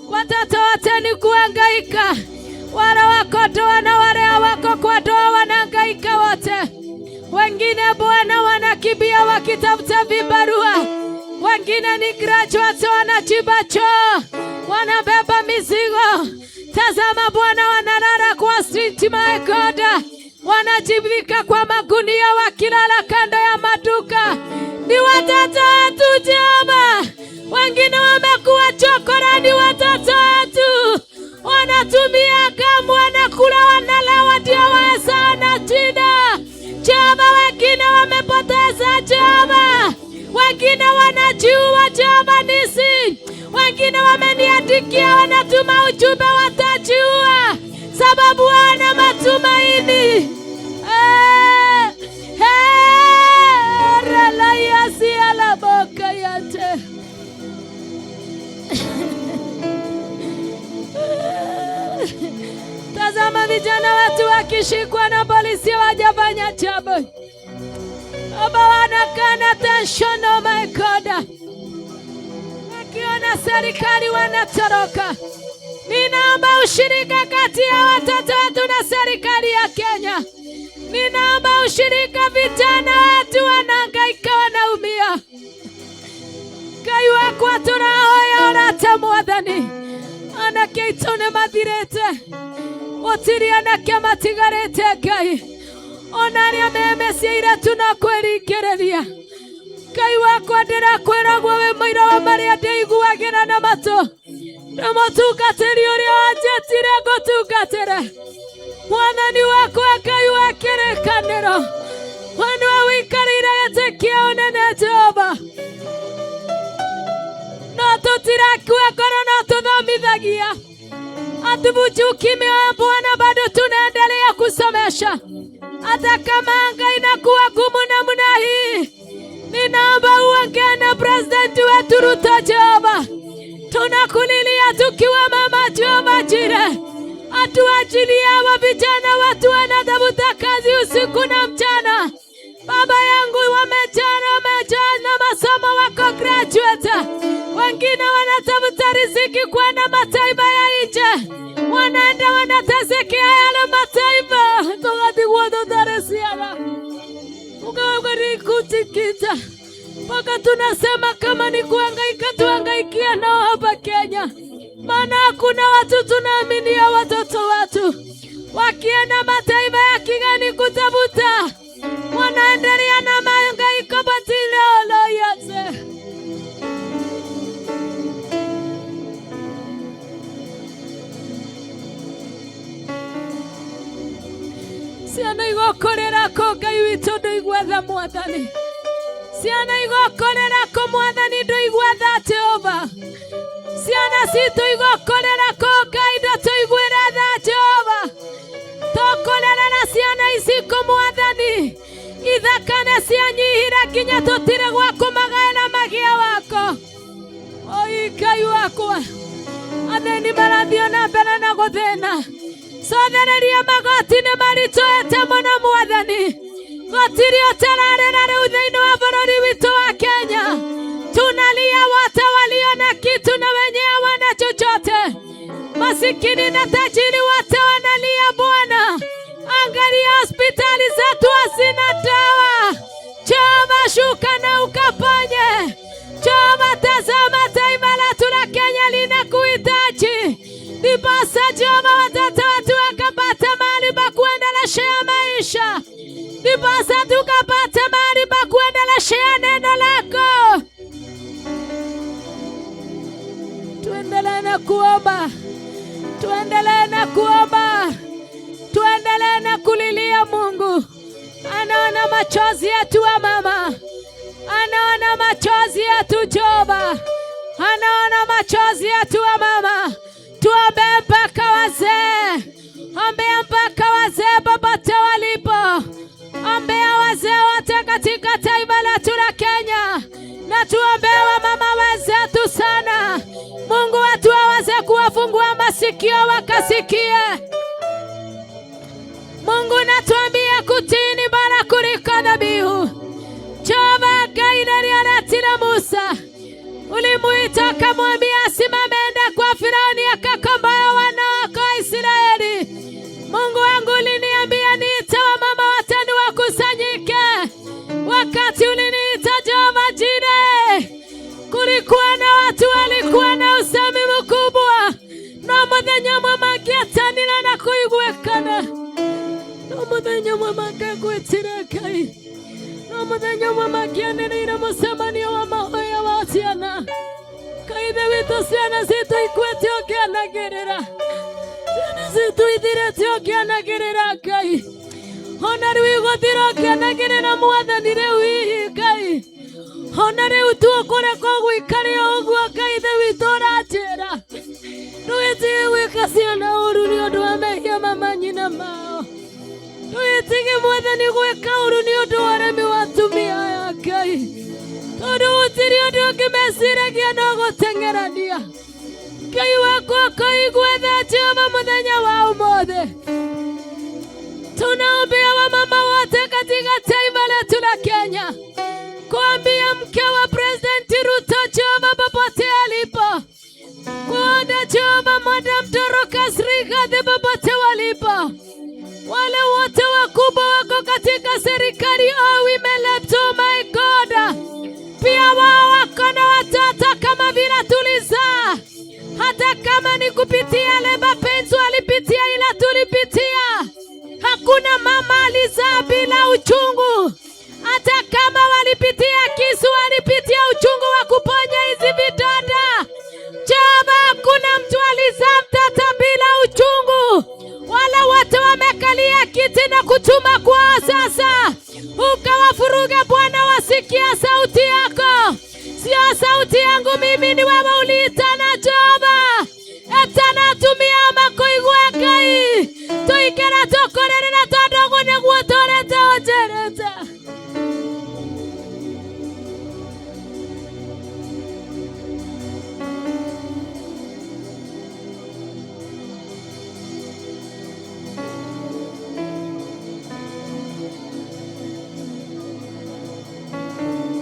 Watoto wote ni kuhangaika, wale wako ndoa na wale hawako kwa ndoa wanahangaika wote. graduates wanachimba choo, wanabeba mizigo. Tazama Bwana, wanalala kwa street, my God. Wanajibika kwa magunia wakilala kando ya maduka. Ni watoto wetu Jehova. Wengine wamekuwa chokora, ni watoto wetu. Wanatumia gamu, wanakula, wanalewa, ndio waweza na shida. Jehova, wengine wamepoteza Jehova. Wengine wanajiua Jehova nisi. Wengine wameniandikia, wanatuma ujumbe watajiua sababu wana matumaini. Ralayasi alaboka yate. Tazama vijana watu wakishikwa na polisi wajafanya jambo. Aba wanakana tension, oh my God. Wakiona serikali wanatoroka. Ninaomba ushirika kati ya watoto wetu na serikali ya Kenya. Ninaomba ushirika, vijana wetu wanahangaika, wanaumia. Ngai wakwa turahoya orata Mwathani. Anake itone mathirete, gutiri anake matigarete Ngai. Ona aria memecia iretu no kwĩringĩrĩria. Ngai wakwa ndĩrakwĩra guo wĩ mũira wa marĩa ndĩiguagĩra na matũ. Na mũtungatĩri ũrĩa wanjĩtire ngũtungatĩre. Mwathani wakwa, Ngai wa kĩrĩkanĩro, we nĩwe wĩikarĩire gĩtĩ kĩa ũnene Jehova. No tũtirakua ngoro, no tũthomithagia. Hatuvujuki mioyo Bwana, bado tunaendelea kusomesha. Hata kama anga inakuwa gumu namna hii, ninaomba uongee na president wetu Ruto Jehova. Tunakulilia tukiwa mama Jehova Jire. Atuachilie hawa vijana, watu wanatafuta kazi usiku na mchana. Baba yangu, wamejaa na masomo, wako graduate. Wengine wanatafuta riziki kwenda mataifa ya nje. Wanaenda wanateseka yale mataifa. Tukatigwa tutaresiana. Ukawagari kutikita. Paka tunasema kama ni kuhangaika, tuhangaikia nao hapa Kenya. Maana hakuna watu tunaaminia watoto wetu. Wakienda mataifa ya kigeni kutafuta, wanaendelea na mahangaiko batile olo yase. Ciana igokorera ko Ngai witũ ndũigwetha Mwathani. Ciana igokorera ko Mwathani ndũigwetha Jehova. Ciana citũ igokorera ko Ngai ndũtũiguĩra tha Jehova. Tũkorerera ciana ici ko Mwathani. Ithakane cianyihira nginya tũtire gwa kũmagaĩra magia wako. Oi Ngai wakwa, athĩni marathiĩ na mbere na gũthĩna. Cothereria magoti nĩ maritũhĩte mũno Mwathani. Gũtirĩ ũtararĩra rĩu thĩinĩ wa bũrũri witũ wa Kenya. Tunalia wote walio na kitu na wenye hawana chochote. Masikini na tajiri wote wanalia Bwana. Angalia hospitali zetu hazina dawa. Jehova, shuka na ukaponye. Jehova, tazama taifa letu la Kenya linakuhitaji. Ndiposa Jehova, watoto wetu wakapata mahali pa kuendeleshea maisha. Ndiposa tukapata mahali pa kuendeleshea neno lako. Tuendelee na kuomba. Tuendelee na kuomba. Tuendelee na kulilia Mungu. Anaona machozi yetu wa mama. Anaona machozi yetu Jehova. Anaona machozi yetu wa mama. Tuombee mpaka wazee. Ombea mpaka wazee popote walipo. Ombea wazee wote katika taifa letu la Kenya. Na tuombee wamama wenzetu sana. Mungu wetu aweze kuwafungua masikio wakasikie. Mungu natuambia kutii ni bora kuliko dhabihu. Jehova, Ngai aliyetila Musa, ulimuita akamwambia asimame ende kwa Firauni akakomboa wana wako Israeli. Mungu wangu, uliniambia niite wamama wote wakusanyike. Wakati uliniita Jehova Jire, kulikuwa muthenya mwe mangĩatanĩra na kũiguĩkana, no muthenya mwe mangĩgwĩtire Ngai, no muthenya mwe mangĩanĩrĩire mũcemanio wa mahoya wa ciana. Ngai ithe witũ ciana citũ ikuĩte ũkĩanagĩrĩra, ciana citũ ithirĩte ũkĩanagĩrĩra Ngai, ona rĩu igũthira ũkĩanagĩrĩra Mwathani rĩu hihi Ngai, ona rĩu tũkũreka gũikare ũguo Ngai ithe witũ ũranjĩra ndũgĩtige gwĩka ciana ũru nĩ ũndũ wa mehia ma manyina mao, ndũgĩtige Mwathani gwĩka ũru nĩ ũndũ wa ũremi wa atumia aya Ngai, tondũ gũtirĩ ũndũ ũngĩmeciragia no gũteng'erania. Ngai wakwa kũigua tha Jehova mũthenya wa ũmũthĩ. Tunaombea wamama wote katika taifa letu la Kenya, kuambia mke wa President Ruto Jehova popote alipo, kuona Jehova Madam Dorcas Rigathi popote walipo, wale wote wakubwa wako katika serikali, oh women left, oh my God, pia wao wako na watoto kama vile tulizaa, hata kama ni kupitia leba penzi walipitia, ila tulipitia. Hakuna mama alizaa bila uchungu, hata kama walipitia kisu walipitia uchungu wa kuponya hizi vidonda. Jehova, hakuna mtu alizaa mtoto bila uchungu. Wala wote wamekalia kiti na kutuma kwao sasa, ukawafuruga Bwana wasikia sauti yako, sio sauti yangu mimi, ni wewe uliitana Jehova. Etana tumia makoigwa Ngai, tuikera tokorerera tondogo nĩguo tũrete ũnjĩrĩte.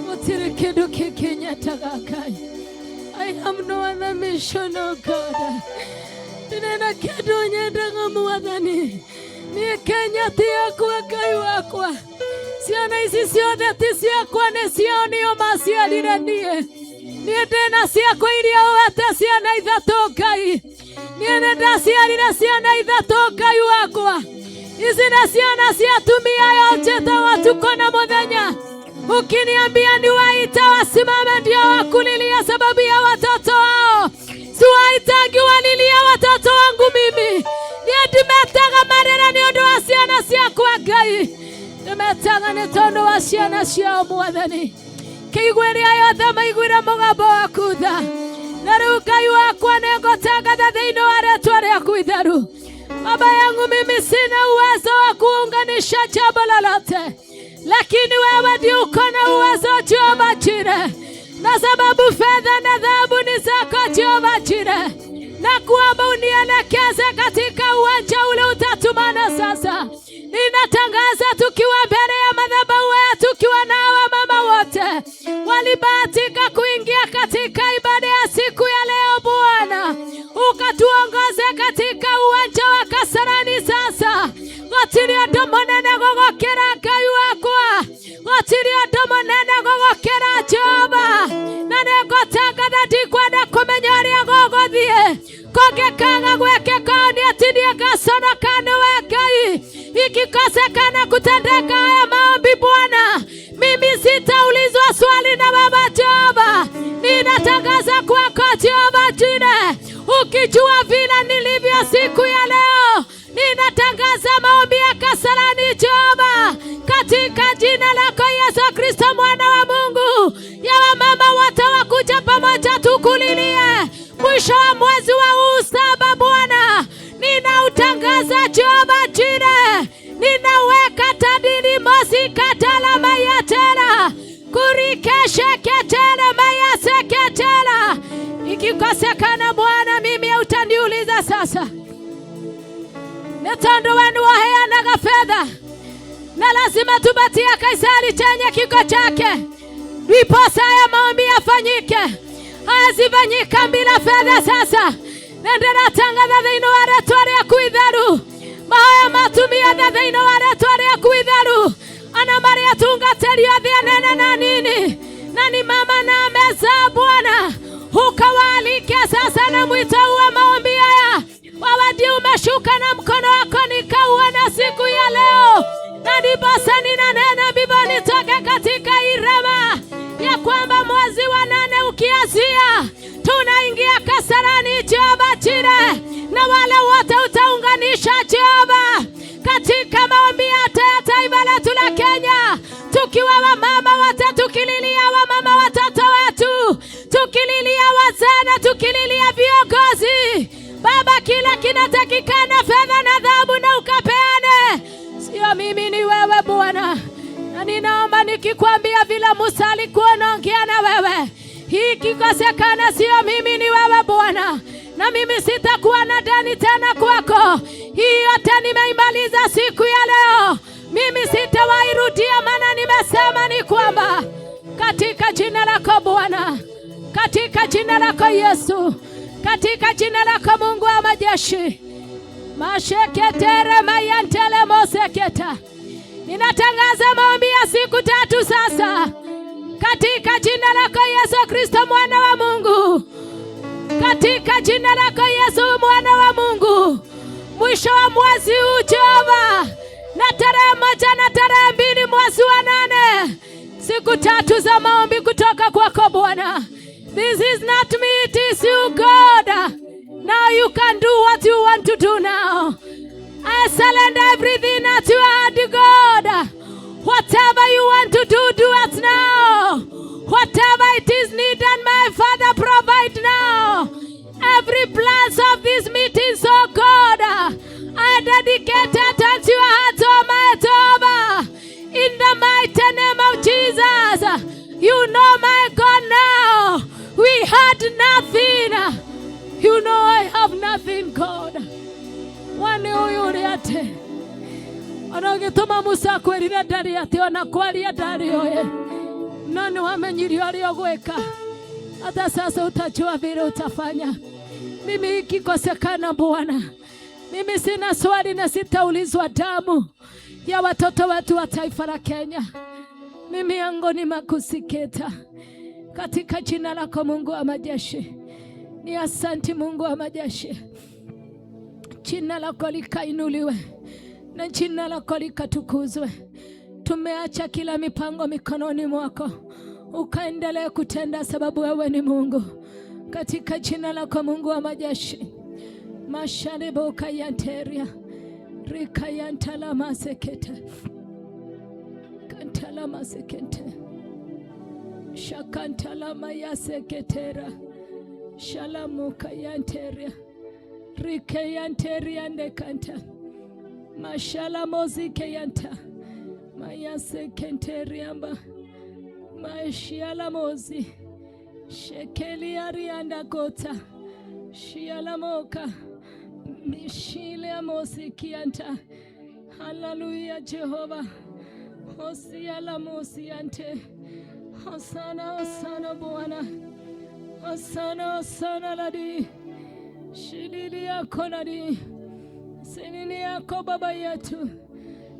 Gũtirĩ kĩndũ kĩngĩnyataga Ngai. I have no other mission, oh God. Nina kĩndũ nyendaga Mwathani, niĩ Kenya ti yakwa Ngai wakwa. Ciana ici ciothe ti ciakwa, nĩ ciao, nĩo maciarire niĩ. Niĩ ndĩna ciakwa iria ũhete ciana ithatũ Ngai. Niĩ nĩ ndaciarire ciana ithatũ Ngai wakwa. Ici nĩ ciana cia atumia aya njĩtaga ũtukũ na mũthenya, ukiniambia niwaita wasimame ndio wakulilia sababu ya watoto wao. Siwaitagi walilia watoto wangu mimi. Ndimetaga marera ni ũndũ wa ciana ciakwa Ngai. Ndimetaga nĩ tondũ wa ciana ciao Mwathani. Kĩigua rĩrĩa yothe maiguire mũgambo waku tha, na rĩu Ngai wakwa nĩngũtangatha thĩinĩ wa rĩĩtwa rĩaku itheru. Baba yangu, mimi sina uwezo wa kuunganisha jambo lolote, lakini wewe ndio uko na uwezo Jehova Jireh, na sababu fedha na dhahabu ni zako Jehova Jireh, na kuomba unielekeze katika uwanja ule utatumana sasa. Ninatangaza tukiwa mbele ya madhabahu haya, tukiwa na wamama wote walibahatika kuingia katika ibada ya siku ya leo Bwana, ukatuongoze katika uwanja wa Kasarani sasa. Gũtirĩ ũndũ mũnene gũgũkĩra Ngai wakwa, gũtirĩ ũndũ mũnene gũgũkĩra Jehova, na nĩngũtangatha ndikwenda kũmenya ũrĩa gũgũthiĩ. Kũngĩkaga gwĩkĩka nĩ atĩ nĩngaconoka nĩwe Ngai. Ikikosekana kutendeka haya maombi Bwana, mimi sitaulizwa swali na Baba Jehova. Ninatangaza kwako Jehova Jireh, ukijua vile nilivyo siku ya leo. Ninatangaza maombi ya Kasarani Jehova, katika jina lako Yesu Kristo mwana wa Mungu. Ya wamama wote wakuja pamoja tukulilie mwisho wa mwezi wa huu saba Bwana. Ninautangaza Jehova Jireh, ninaweka tadili mosi katala mayatela, kurikeshe ketela mayaseketela. Ikikosekana Bwana, mimi utaniuliza sasa. Netondo wenu waheanaga fedha, na lazima tupatie Kaisari chenye kiko chake. Ndiposa haya maombi yafanyike. Hazifanyika bila fedha sasa. Nendera tangaza thĩinĩ wa rĩĩtwa rĩaku itheru, mahoya matumia thĩinĩ wa rĩĩtwa rĩaku itheru, ana marĩa atungatĩri othe anene na nini, na ni mama na amezaa Bwana, ukawaalike sasa na mwito wa maombi haya. Wewe ndio umeshuka na mkono wako nikauona siku ya leo, na ndiposa ninanena Biblia nitoke katika irema ya kwamba mwezi wa 8 ukianzia tunaingia Kasarani Jehova Jire, na wale wote utaunganisha Jehova katika maombi ya taifa letu la Kenya, tukiwa wamama wote, tukililia wamama watoto wetu, tukililia wazee na tukililia viongozi. Baba, kila kinatakikana fedha na dhahabu na ukapeane, sio mimi ni wewe Bwana. Na ninaomba nikikwambia vile Musa alikuwa anaongea na wewe, hii kikosekana, sio mimi ni wewe Bwana, na mimi sitakuwa na deni tena kwako. Hii yote nimeimaliza siku ya leo, mimi sitawairudia, maana nimesema ni kwamba katika jina lako Bwana, katika jina lako Yesu, katika jina lako Mungu wa majeshi, masheketere mayantele moseketa, ninatangaza maombi ya siku 3 sasa katika jina lako Yesu Kristo mwana wa Mungu, katika jina lako Yesu mwana wa Mungu. Mwisho wa mwezi huu Jehova, na tarehe 1 na tarehe 2 mwezi wa 8, siku 3 za maombi kutoka kwako Bwana. This is not me, it is you God. Now you can do what you want to do now. I surrender everything at your hand, God. Whatever you want to do, do it now. Whatever it is needed, my Father, provide now. Every plans of this meeting, so God, I dedicate it unto your heart, Almighty Jehovah. In the mighty name of Jesus, you know, my God, now we had nothing. You know I have nothing, God. Wani uyuriate. Anagituma Musa kwerira ndari ati ona kwaria ndari oye. Nani wamenyiri aliyogweka. Hata sasa utajua vile utafanya. Mimi ikikosekana Bwana, mimi sina swali na sitaulizwa damu ya watoto wetu wa taifa la Kenya. Mimi yangu ni makusiketa. Katika jina lako Mungu wa majeshi, ni asante Mungu wa majeshi. Jina lako likainuliwe na jina lako likatukuzwe. Tumeacha kila mipango mikononi mwako, ukaendelee kutenda, sababu wewe ni Mungu. Katika jina lako Mungu wa majeshi, masharibo kayanteria rikayantala masekete kantala masekete shakantala mayaseketera shalamu kayanteria rikayanteria ndekanta mashala mozike yanta mayasekenteriamba maishiala mozi shekeli arianda kota shiala moka mishile amosi kianta. Hallelujah Jehova, hosiala mosi ante. Hosana hosana Bwana, hosana hosana ladi, shilili yako ladi, sinini yako Baba yetu,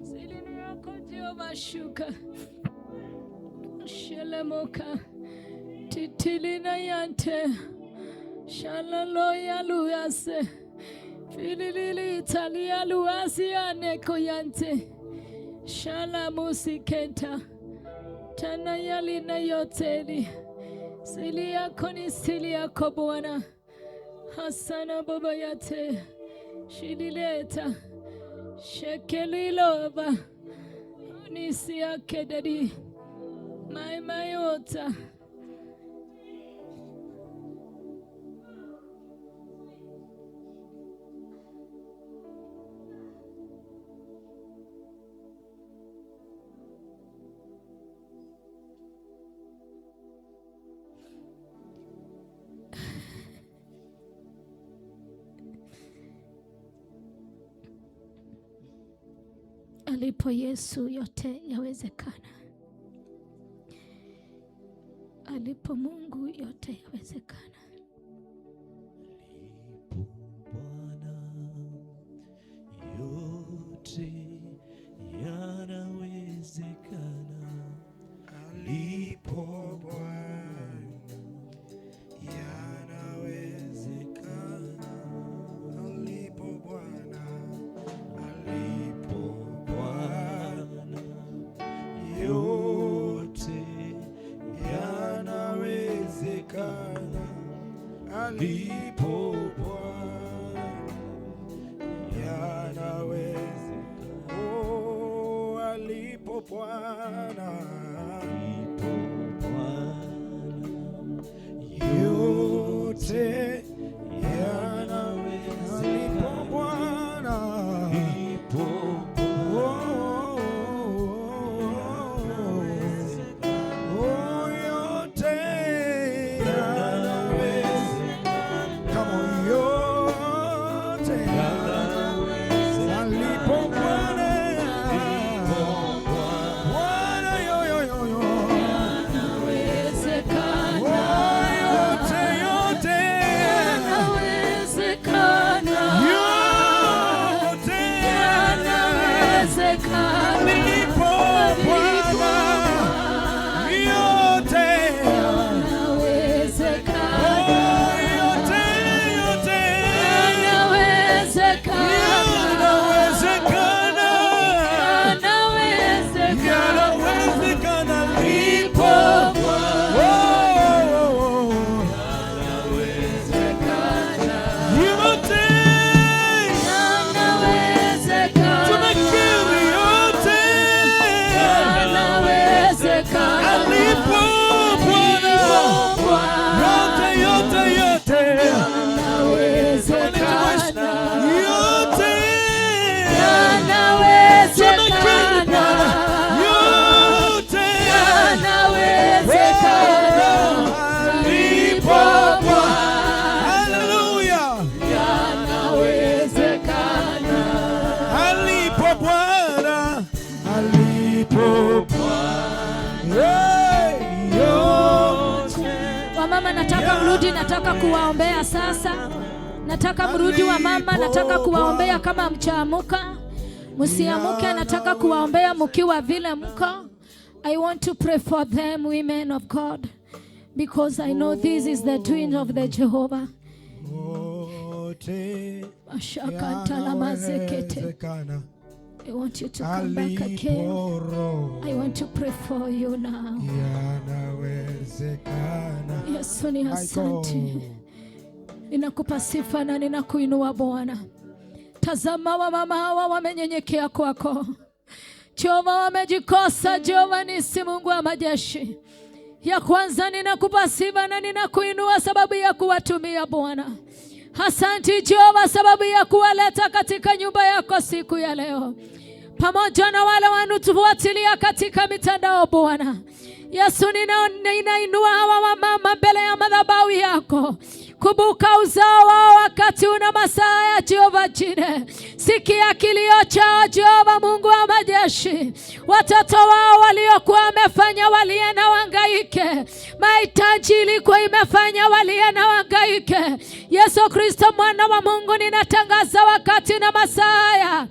sinini yako Jehova shuka shelemoka titilina yante shalaloya luyase fililili italia luasiane koyante shalamusikenta tana yalina yoteli sili yako ni sili yako Bwana. Hasana Baba yate shidileta shekelilova nisi yake dadi mayota. Alipo Yesu yote yawezekana. Alipo Mungu yote yawezekana. Alipo Bwana yote yanawezekana. Alipo alipo Bwana yanawezekana. Oh, alipo Bwana yote yanawezekana. Alipo Bwana nataka kuwaombea sasa. Nataka mrudi wa mama, nataka kuwaombea kama mchaamuka. Msiamuke, nataka kuwaombea mkiwa vile mko. I want to pray for them, women of God, because I know this is the doing of the Jehovah. I want you to come back again. I want to pray for you now. Yesu ni asante. Ninakupa sifa na ninakuinua Bwana. Tazama wamama hawa wamenyenyekea kwako. Jehova wamejikosa, Jehova nisi Mungu wa majeshi. Ya kwanza ninakupa sifa na ninakuinua sababu ya kuwatumia Bwana. Asante Jehova sababu ya kuwaleta katika nyumba yako siku ya leo. Pamoja na wale wanaotufuatilia katika mitandao Bwana. Yesu ninainua hawa wamama mbele ya madhabahu yako. Kumbuka uzao wao wakati una masaa ya Jehova Jire. Sikia kilio chao Jehova Mungu wa majeshi. Watoto wao waliokuwa wamefanya walie na wangaike. Mahitaji ilikuwa imefanya walie na wangaike. Yesu Kristo mwana wa Mungu, ninatangaza wakati na masaa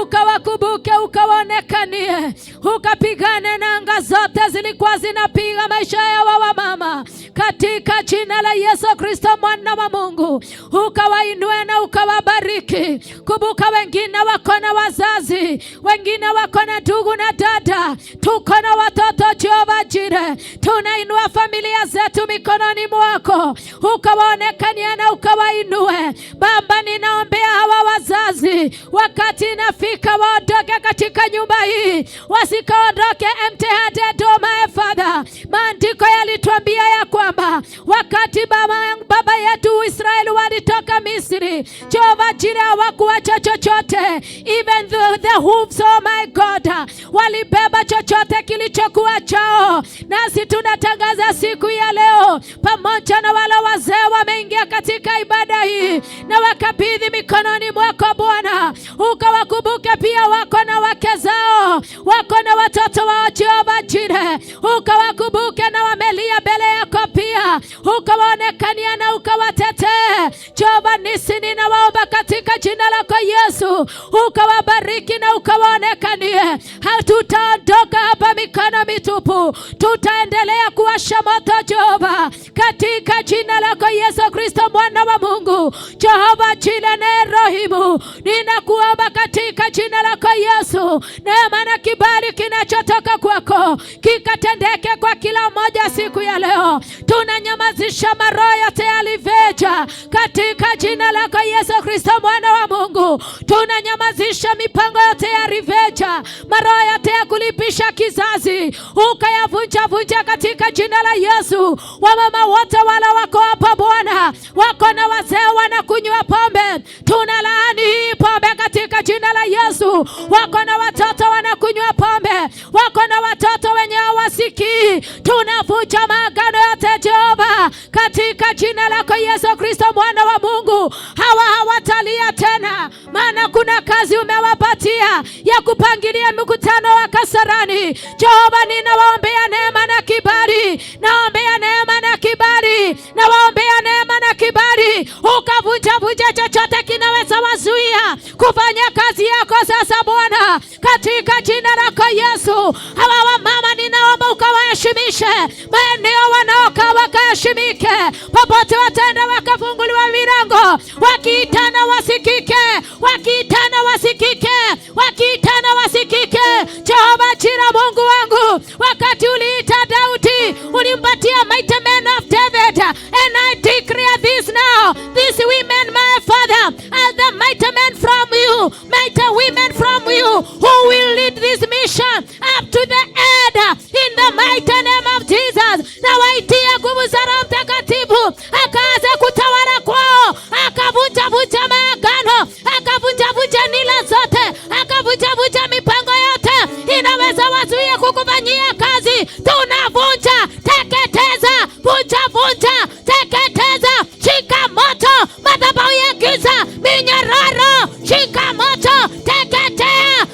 ukawakumbuke, ukaonekanie, ukapigane na anga zote zilikuwa zinapiga maisha ya wamama katika jina la Yesu Kristo mwana wa Mungu. Ukawainue na ukawabariki. Kumbuka wengine wako na wazazi, wengine wako na ndugu na dada, tuko na watoto Jehova Jire. Tunainua familia zetu mikononi mwako, ukawaonekania na ukawainue. Baba, ninaombea hawa wazazi, wakati inafika waondoke katika nyumba hii, wasikaondoke empty-handed, oh my Father. Maandiko yalituambia ya kwamba wakati baba yetu Israeli walitoka Misri, Jehova Jire hawakuacha chochote, even the hooves, oh my God, walibeba chochote kilichokuwa chao. Nasi tunatangaza siku ya leo, pamoja na wale wazee wameingia katika ibada hii, na wakabidhi mikononi mwako Bwana. Ukawakumbuke pia wako na wake zao, wako na watoto wao Jehova Jire. Ukawakumbuke na wamelia mbele yako pia, ukawaonekania na ukawatetee. Jehova nisi ninawaomba katika jina lako Yesu, ukawabariki na ukawaonekanie. Hatutaondoka hapa mikono mitupu. tutaendelea kuwasha moto Jehova, katika jina lako Yesu Kristo mwana wa Mungu. Jehova Jireh Elohimu, ninakuomba katika jina lako Yesu, neema na kibali kinachotoka kwako kikatendeke kwa kila mmoja siku ya leo. Tunanyamazisha maroho yote yaliveja katika jina lako Yesu Kristo mwana wa Mungu. Tunanyamazisha mipango yote ya riveja, maroho yote ya kulipisha kizazi, ukayavunja katika jina la Yesu. Wamama wote wala wako hapa Bwana, wako na wazee wanakunywa pombe, tunalaani hii pombe katika jina la Yesu. Wako na watoto wanakunywa pombe, wako na watoto wenye hawasikii, tunavunja maagano yote Jehova katika jina lako Yesu Kristo mwana wa Mungu. Hawatalia tena, maana kuna kazi umewapatia ya kupangilia mikutano wa Kasarani. Jehova, ninawaombea neema na kibali, naombea neema na kibali, nawaombea neema na kibali, ukavunja chochote kinaweza wazuia kufanya kazi yako sasa Bwana, katika jina lako Yesu. Hawa wamama ninaomba ukawaheshimishe, maeneo wanaokaa wakaheshimike, popote wataenda wakafunguliwa milango, wakiitana wasikike, wakiitana wasikike, wakiitana wasikike. Jehova Jireh Mungu wangu, wakati uliita Daudi ulimpatia mighty men of David, and I declare this now, these women my Father are the mighty men from you, mighty women from you, who will lead this mission up to the end, in the mighty name of Jesus. Na waitia nguvu za Roho Mtakatifu akaanza kutawala kwao, akavunja maagano, akavunja nila zote, akavunja mipango yote inaweza wazuia kukufanyia kazi. Tunavunja, teketeza, vunja, teketeza, shika moto madhabahu ya giza, minyororo, shika moto, teketea,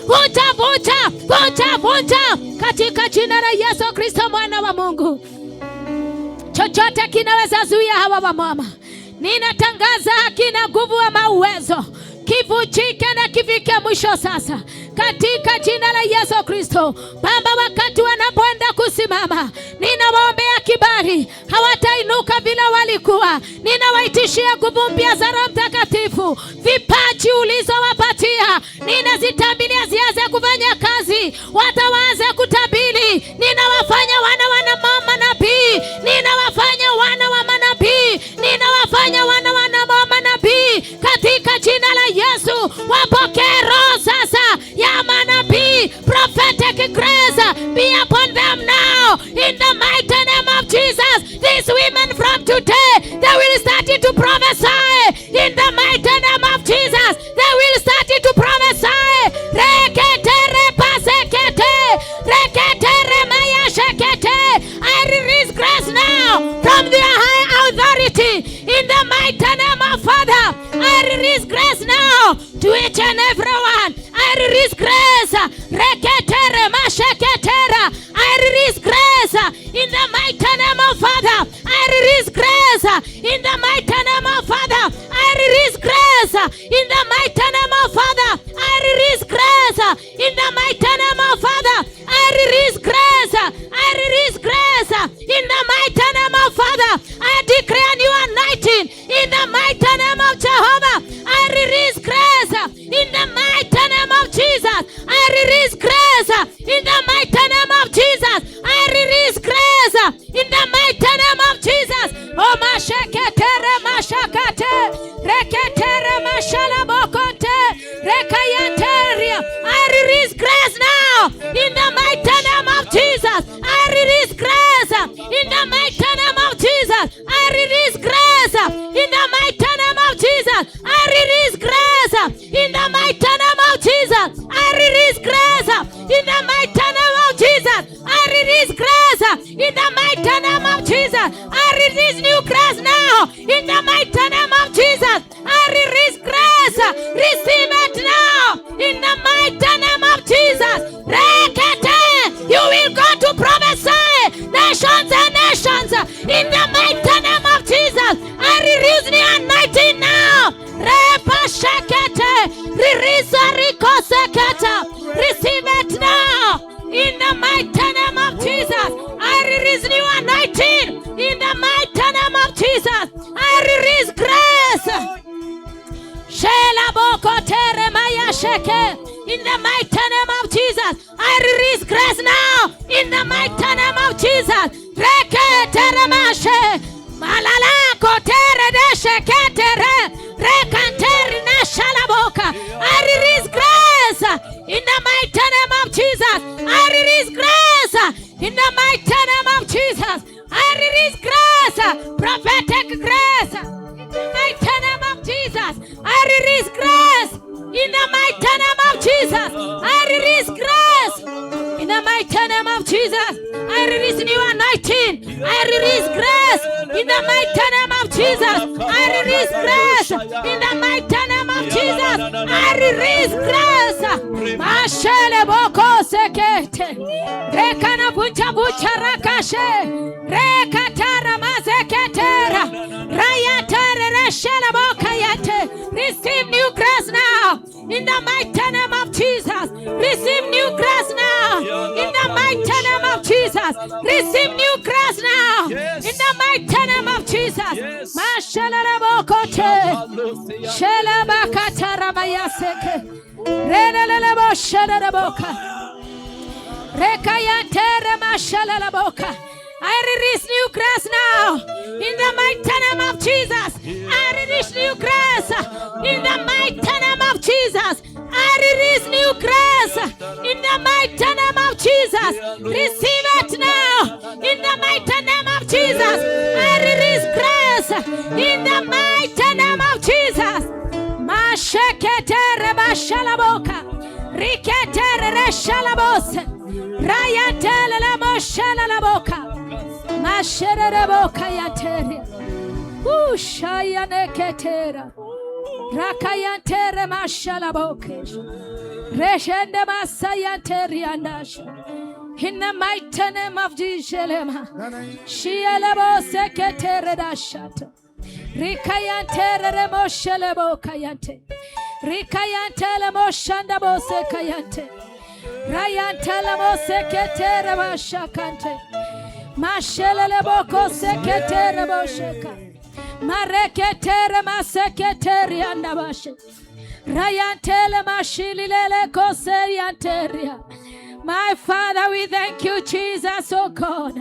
vunja katika jina la Yesu Kristo mwana wa Mungu. Chochote kinaweza zuia hawa wamama, ninatangaza hakina nguvu ama uwezo, kivunjike na kifike mwisho sasa katika jina la Yesu Kristo. Baba, wakati wanapoenda kusimama, ninawaombea kibali, hawatainuka vile walikuwa. Ninawaitishia nguvu mpya za Roho Mtakatifu, vipaji ulizowapatia ninazitambilia zianze kufanya kazi, watawaanze kutabiri. Ninawafanya wana manabii, ninawafanya wana wa manabii, ninawafanya wana wa manabii katika jina la Yesu. Wapokee roho sasa ya manabii, prophetic grace be upon them now in the mighty name of Jesus. These women from today, they will start to prophesy in the mighty name of Jesus. They will start to prophesy. Reketere pasekete, reketere maya shekete. I release grace now from the high authority in the mighty name of Father. I release grace now to each and everyone. I release grace. Reketere masheketera. I release grace in the mighty name of Father. I release grace in the mighty name of Father. I release grace in the mighty name of Father. I release grace in the mighty name of Father. I release grace. I release grace in the mighty name of Father. I declare new anointing in the mighty name of Jehovah. I release grace in the mighty name of Jesus. I release grace in the mighty name of Jesus. I release grace in the mighty name of Jesus. Oh, mashaketere mashakate, reketere mashalabokote, rekayanteria. I release grace now in the mighty name of Jesus. I release grace in the mighty name of Jesus. I release grace in the mighty name of Jesus. I release grace in the mighty name of Jesus. I release grace in the mighty name of Jesus. I release grace in the mighty name of Jesus. I release new grace now in the mighty name of Jesus. I release grace. Receive it now in the mighty name of Jesus. Rekete, you will go to prophesy nations and nations in the mighty name of Jesus. I release the anointing now. Repa shekete, release riko sekete. Receive it now in the mighty name of Jesus. I In the mighty name of Jesus, I release grace now. In the mighty name of Jesus. Reke teremashe. Malala kotere deshe ketere. Rekanteri nashalaboka. I release grace. In the mighty name of Jesus. I release grace. In the mighty name of Jesus. I release grace. Prophetic grace. In the mighty name of Jesus. I release grace. In the mighty name of Jesus, I release grace. In the mighty name of Jesus, I release new anointing. I release grace. In the mighty name of Jesus, I release grace. In the mighty name of Jesus, I release grace. Mashele boko sekete. Rekana bucha bucha rakashe. Rekatara mazeketera. Rayatare reshele boka yate. Receive new grace now. In the mighty name of Jesus, receive new grace now. In the mighty name of Jesus, receive new grace now. In the mighty name of Jesus. Mashalarabokote. Shelabakataramayaseke. Renelelebo shalaraboka. Rekayantere mashalaraboka. I release new grace now. In the mighty name of Jesus. I release new grace. In the mighty name of Jesus. I release new grace. In the mighty name of Jesus. Receive it now. In the mighty name of Jesus. I release grace. In the mighty name of Jesus. Masheketere bashalaboka. Riketere reshalabose. Rayatele la moshalaboka. Mashereboka yatere. Ushaya neketera. Rakayantere mashalaboke. Reshende masayanteri andasha. In the mighty name of Jesus. Shielebo seketere dashato. Rikayantere remosheleboka yante. Rikayantele moshandabo sekayante. Rayantele moseketere mashakante. Mashelele boko seketere bosheka. Mareketere maseketere andabashe. Rayantele mashililele koserianteria. My Father, we thank you, Jesus, oh God.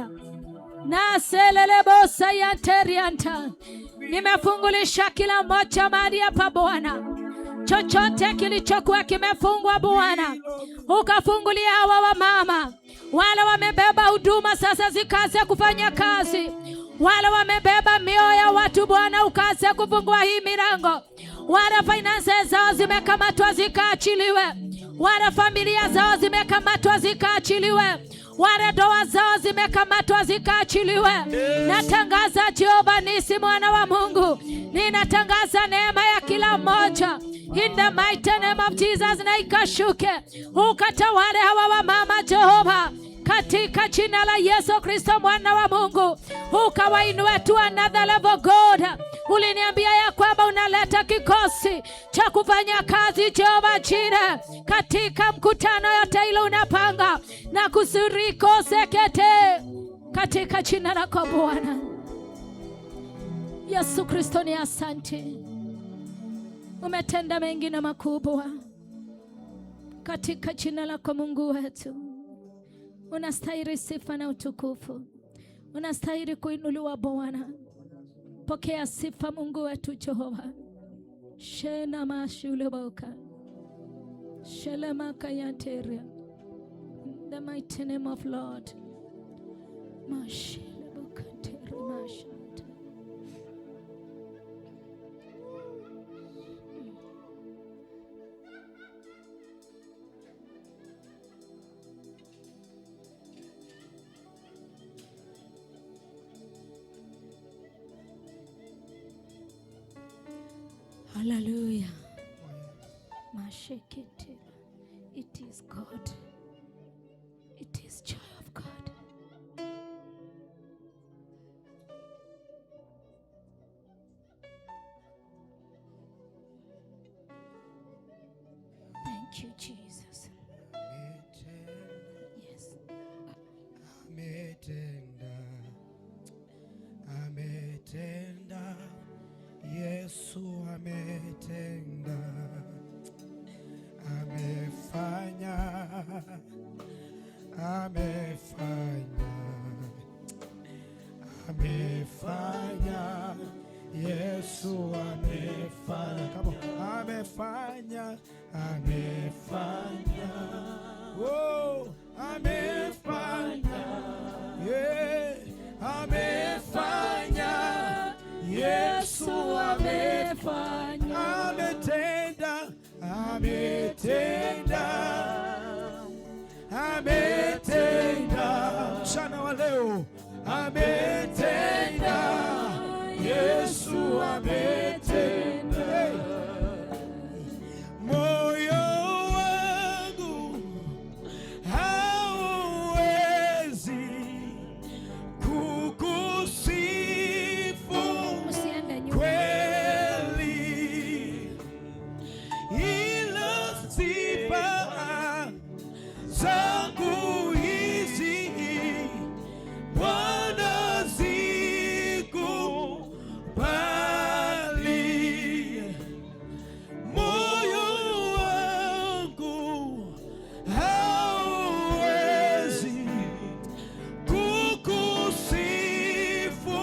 Naselele bosa yanterianta. Nimefungulisha kila moja mahali hapa Bwana. Chochote kilichokuwa kimefungwa Bwana, ukafungulia hawa wamama. Wale wamebeba huduma sasa zikaanze kufanya kazi. Wale wamebeba mioyo ya watu Bwana, ukaanze kufungua hii milango. Wale finances zao zimekamatwa zikaachiliwe. Wale familia zao zimekamatwa zikaachiliwe. Wale ndoa zao zimekamatwa zikaachiliwe. Natangaza Jehova Nisi, mwana wa Mungu. Ninatangaza neema ya kila mmoja. In the mighty name of Jesus, na ikashuke ukatawale hawa wa mama Jehova, katika jina la Yesu Kristo mwana wa Mungu. Ukawainue to another level God. Uliniambia ya kwamba unaleta kikosi cha kufanya kazi Jehova jina katika mkutano yote ile unapanga na kusuriko sekete katika jina lako Bwana Yesu Kristo. Ni asante, umetenda mengi na makubwa katika jina lako Mungu wetu. Unastahili sifa na utukufu, unastahili kuinuliwa Bwana. Pokea sifa Mungu wetu Jehova. Shena mashuleboka. Shelema kayanteria. In the mighty name of Lord. Mashuleboka teri mashanta. Hallelujah. Mashekete. It is God. It is joy of God. Thank you, Jesus. Yes. Ametenda. Yesu ametenda. amefanya, Yesu amefanya, amefanya, amefanya, oh, amefanya, yeah, amefanya, Yesu amefanya, ametenda, ametenda, ametenda, mchana wa leo ametenda, Yesu ametenda. Moyo wangu hauwezi kukusifu kweli, ila sifa zangu hizi Bwana zikubali. Moyo wangu hauwezi kukusifu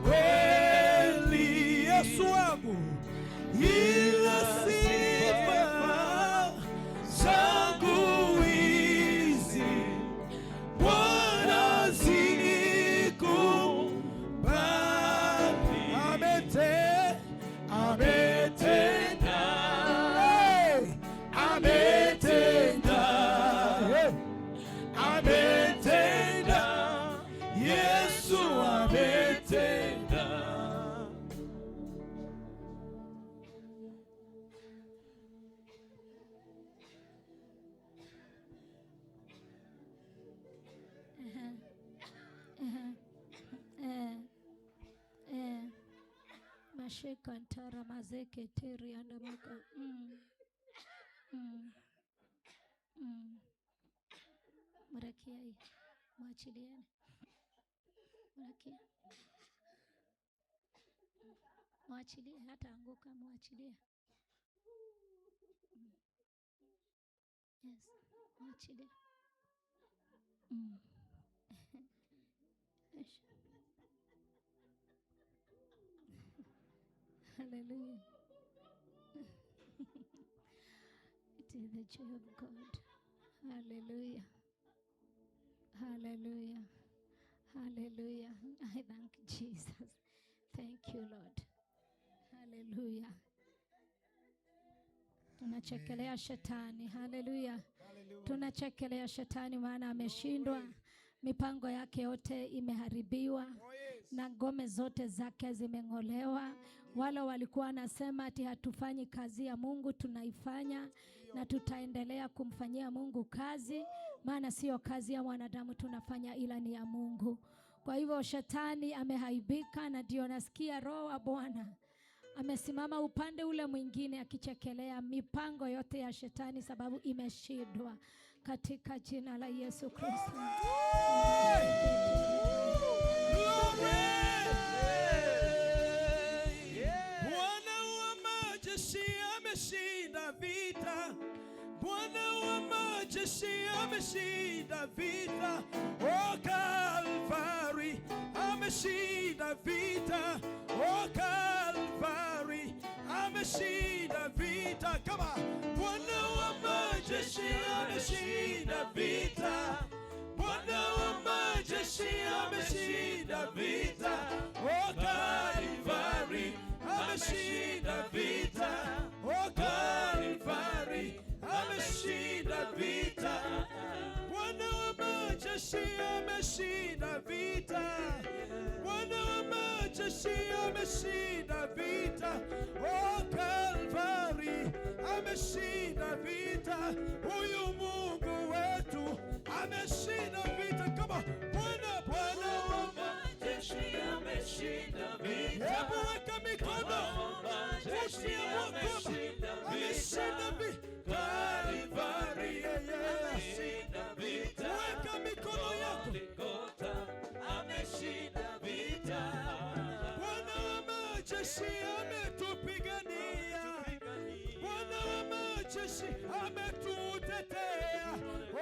kweli, Yesu wangu, ila sifa zangu hizi Bwana zikubali. Ametenda, ametenda, ametenda, Yesu ametenda. Masheka ntara mazeke teri anda maka mrakia hii mwachiliane, mrakia mwachilie, hata anguka mwachilie. Yes, mwachilie. Hallelujah. It is the joy of God. Hallelujah. Hallelujah. Hallelujah. I thank Jesus. Thank you, Lord. Hallelujah. Tunachekelea shetani. Hallelujah. Tunachekelea shetani maana ameshindwa. Mipango yake yote imeharibiwa na ngome zote zake zimeng'olewa. Wale walikuwa nasema ati hatufanyi kazi ya Mungu, tunaifanya na tutaendelea kumfanyia Mungu kazi, maana sio kazi ya wanadamu tunafanya ila ni ya Mungu. Kwa hivyo shetani amehaibika, na ndio nasikia Roho wa Bwana amesimama upande ule mwingine akichekelea mipango yote ya shetani, sababu imeshindwa katika jina la Yesu Kristo. Bwana wa majeshi ameshinda vita, Bwana wa majeshi ameshinda vita, o Kalvari ameshinda vita, o Kalvari ameshinda vita. Kama Bwana wa majeshi ameshinda vita, Bwana wa majeshi ameshinda vita, o Kalvari ameshinda vita, o Kalvari ameshinda vita. Bwana wa majeshi ameshinda vita, Bwana wa majeshi ameshinda vita, o Kalvari ameshinda vita. Huyu Mungu wetu ameshinda vita. Kama Bwana wa majeshi ameshinda vita. Hebu weka mikono, usia Mungu ameshinda vita. Kalvari ameshinda vita. Weka mikono yako, ameshinda vita. Bwana wa majeshi ametupigania, Bwana wa majeshi ametutetea, o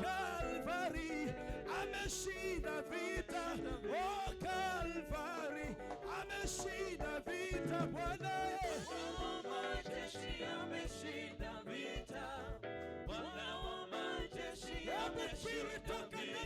Kalvari ameshinda vita. Oh, Kalvari ameshinda vita. Bwana wa majeshi ameshinda vita. Bwana wa majeshi ameshinda vita.